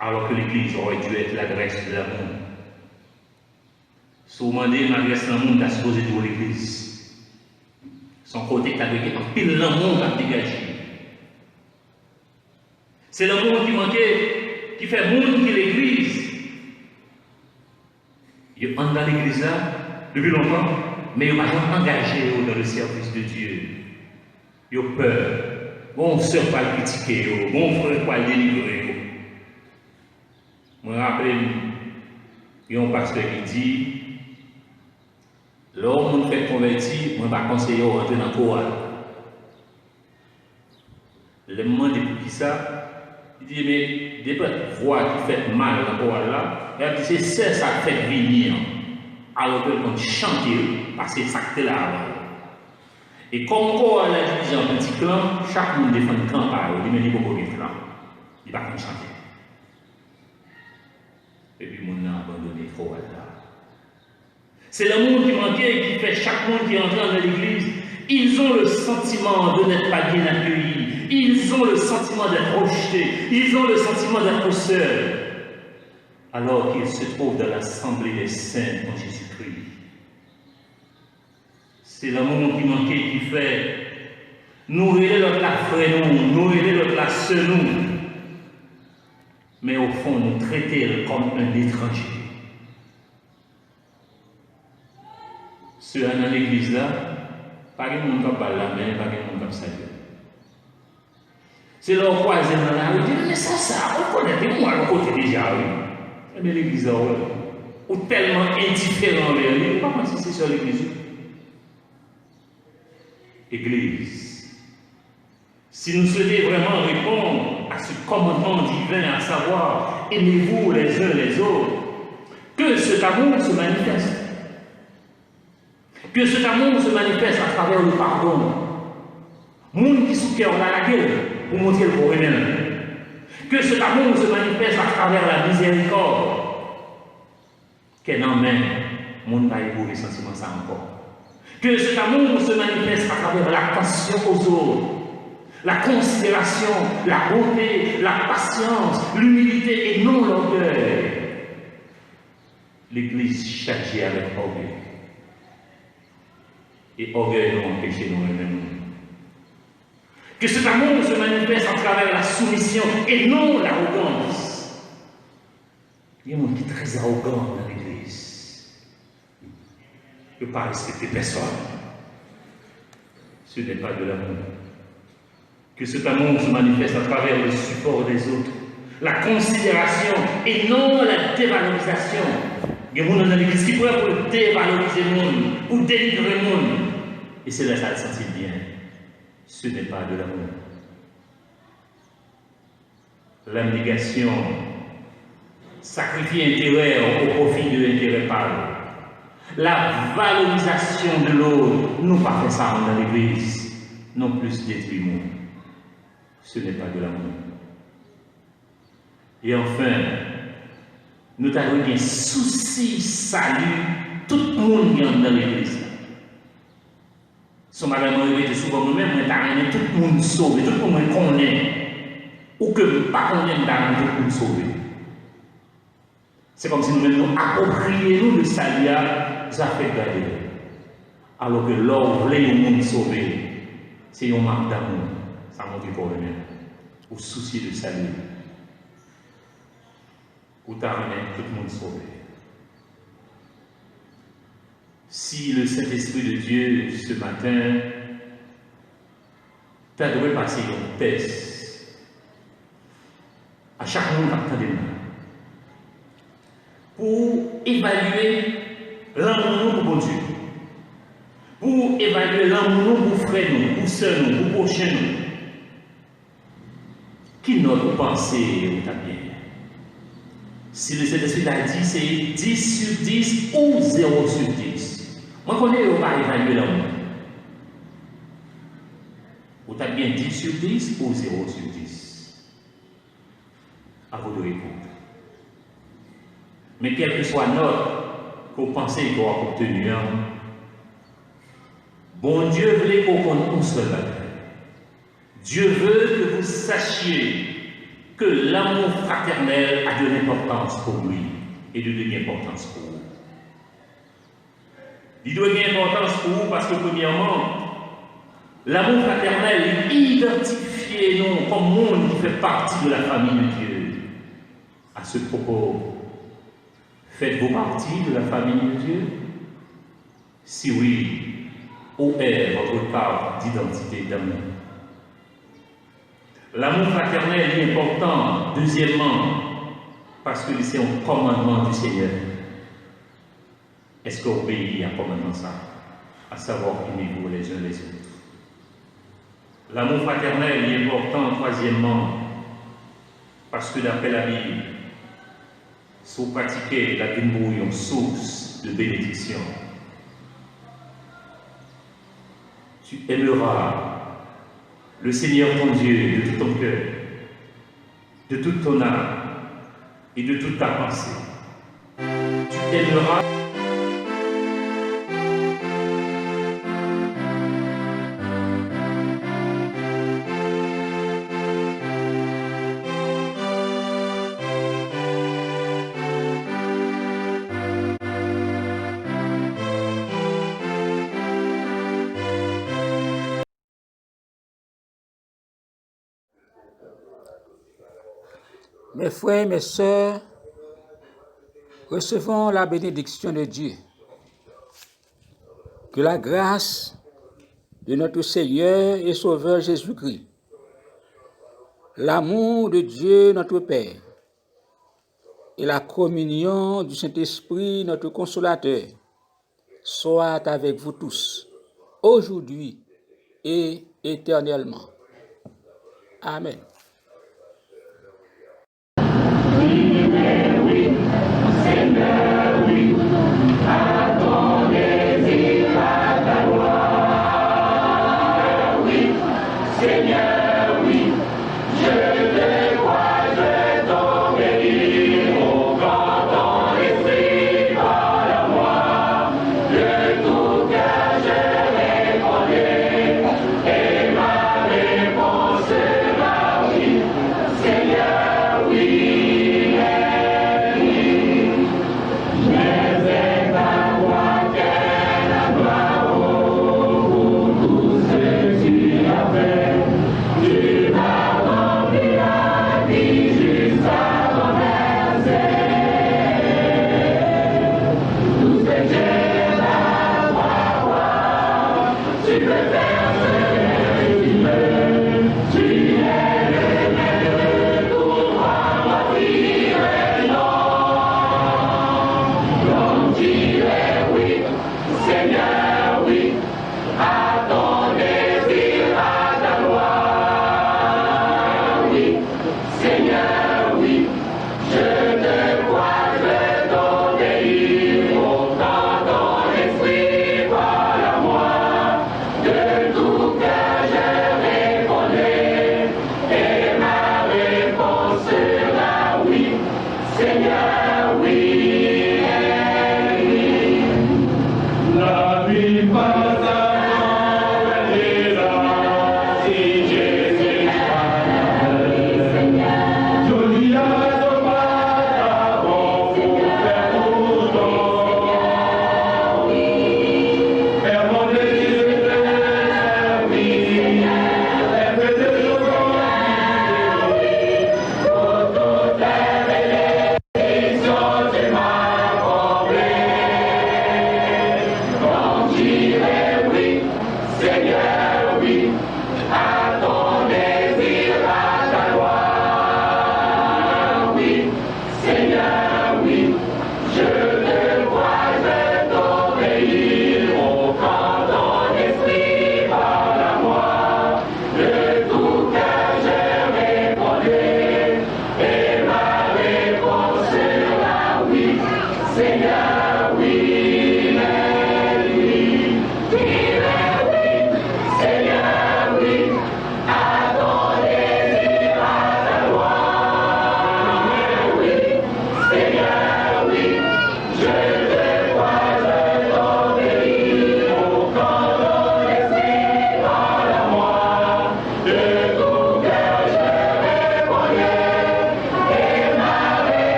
E: Alors que l'Église aurait dû être l'adresse de l'amour. Si vous demandez l'adresse de l'amour, tu as supposé pour l'Église. Son côté, tu as un pile l'amour à dégager. C'est l'amour qui manquait, qui fait monde qui l'Église. Il entre dans l'Église là, depuis longtemps, mais il ne va pas engagé dans le service de Dieu. Il a peur. Bon, sœur pas le critiquer, bon frère pas le délivrer. Je me rappelle, il y a un pasteur qui dit, l'homme fait convertir, je ne vais pas conseiller de rentrer dans le chorale. Le moment de qui ça, il dit, mais des voix qui fait mal dans le chorale là, il dit, c'est ça qui fait venir. Alors que quand chante, parce que c'est ça qui est là. Et comme le chorale a divisé en petits clans, chaque monde défend un clan par eux, il ne dit pas qu'il y a un clan. Il ne va pas chanter. Et puis, mon a abandonné le chorale là. C'est l'amour qui manquait et qui fait chaque monde qui entre dans l'église. Ils ont le sentiment de n'être pas bien accueillis. Ils ont le sentiment d'être rejetés. Ils ont le sentiment d'être seuls. Alors qu'ils se trouvent dans l'assemblée des saints en Jésus-Christ. C'est l'amour qui manquait et qui fait nourrir l'autre la frère nous, nourrir l'autre la sœur nous. Mais au fond, nous traiter comme un étranger. Ceux dans l'église là, pas de monde qui parle la main, pas de monde qui salut. C'est leur croisé dans la rue, ils disent, mais ça, on connaît, moi, le côté déjà, oui. Mais l'église là, ou tellement indifférent vers lui, pas comment c'est sur l'église. Église, si nous souhaitons vraiment répondre à ce commandement divin, à savoir, aimez-vous les uns les autres, que cet amour se manifeste. Que cet amour se manifeste à travers le pardon. Monde qui sous cœur la gueule pour montrer le problème. Que cet amour se manifeste à travers la miséricorde. Qu'elle emmène, monde pas éprouver sentiment ça encore. Que cet amour se manifeste à travers l'attention aux autres, la considération, la beauté, la patience, l'humilité et non l'orgueil. L'Église chargée avec orgueil. Et orgueil nous empêche nous-mêmes. Que cet amour se manifeste à travers la soumission et non l'arrogance. Il y a un monde qui est très arrogant dans l'Église. Il ne peut pas respecter personne. Ce n'est pas de l'amour. Que cet amour se manifeste à travers le support des autres, la considération et non la dévalorisation. Il y a des gens dans l'église qui pourraient pour dévaloriser le monde, pour délivrer le monde. Et c'est là que ça le sentit bien. Ce n'est pas de l'amour. L'abnégation, sacrifier intérêt au profit de l'intérêt par l'autre. La valorisation de l'autre, nous pas fait ça dans l'église, non plus détruit le monde. Ce n'est pas de l'amour. Et enfin, nous avons un souci, salut, tout le monde qui est dans l'église. Si madame répète souvent nous-mêmes, nous avons tout le monde sauvé, tout le monde connaît. Ou que pas connaît, nous avons tout le monde sauvé. C'est comme si nous-mêmes nous approprions le salut, ça fait garder. Alors que l'or voulait le monde sauvé, c'est un marque d'amour. Ça montre pour lui-même. Ou souci de salut. Ou t'amener tout le monde sauvé. Si le Saint-Esprit de Dieu, ce matin, t'a devrait passer un test à chaque monde qui attend de nous pour évaluer l'amour pour Dieu, pour évaluer l'amour pour frère nous, pour soeur nous, pour prochain nous. qui notre pensée ou ta bien? Si le Saint-Esprit l'a dit, c'est 10 sur 10 ou 0 sur 10. Moi, je connais, on va évaluer l'amour. Ou t'as bien 10 sur 10 ou 0 sur 10? À vous de répondre. Mais quelle que soit notre qu'on pensait qu'on a obtenu, bon Dieu voulait qu'on connaisse un seul bagaille. Dieu veut que vous sachiez que l'amour fraternel a de l'importance pour lui et de l'importance pour vous. Il doit y avoir importance pour vous parce que, premièrement, l'amour fraternel est identifié non comme monde qui fait partie de la famille de Dieu. À ce propos, faites-vous partie de la famille de Dieu? Si oui, où est votre part d'identité d'amour? L'amour fraternel est important, deuxièmement, parce que c'est un commandement du Seigneur. Est-ce qu'on obéit à un commandement ça? À savoir, aimez-vous les uns les autres. L'amour fraternel est important, troisièmement, parce que d'après la Bible, si vous pratiquez la Bible, une source de bénédiction. Tu aimeras le Seigneur ton Dieu de tout ton cœur, de toute ton âme et de toute ta pensée. Tu aimeras
F: Mes frères, mes sœurs, recevons la bénédiction de Dieu. Que la grâce de notre Seigneur et Sauveur Jésus-Christ, l'amour de Dieu notre Père et la communion du Saint-Esprit notre Consolateur soient avec vous tous, aujourd'hui et éternellement. Amen.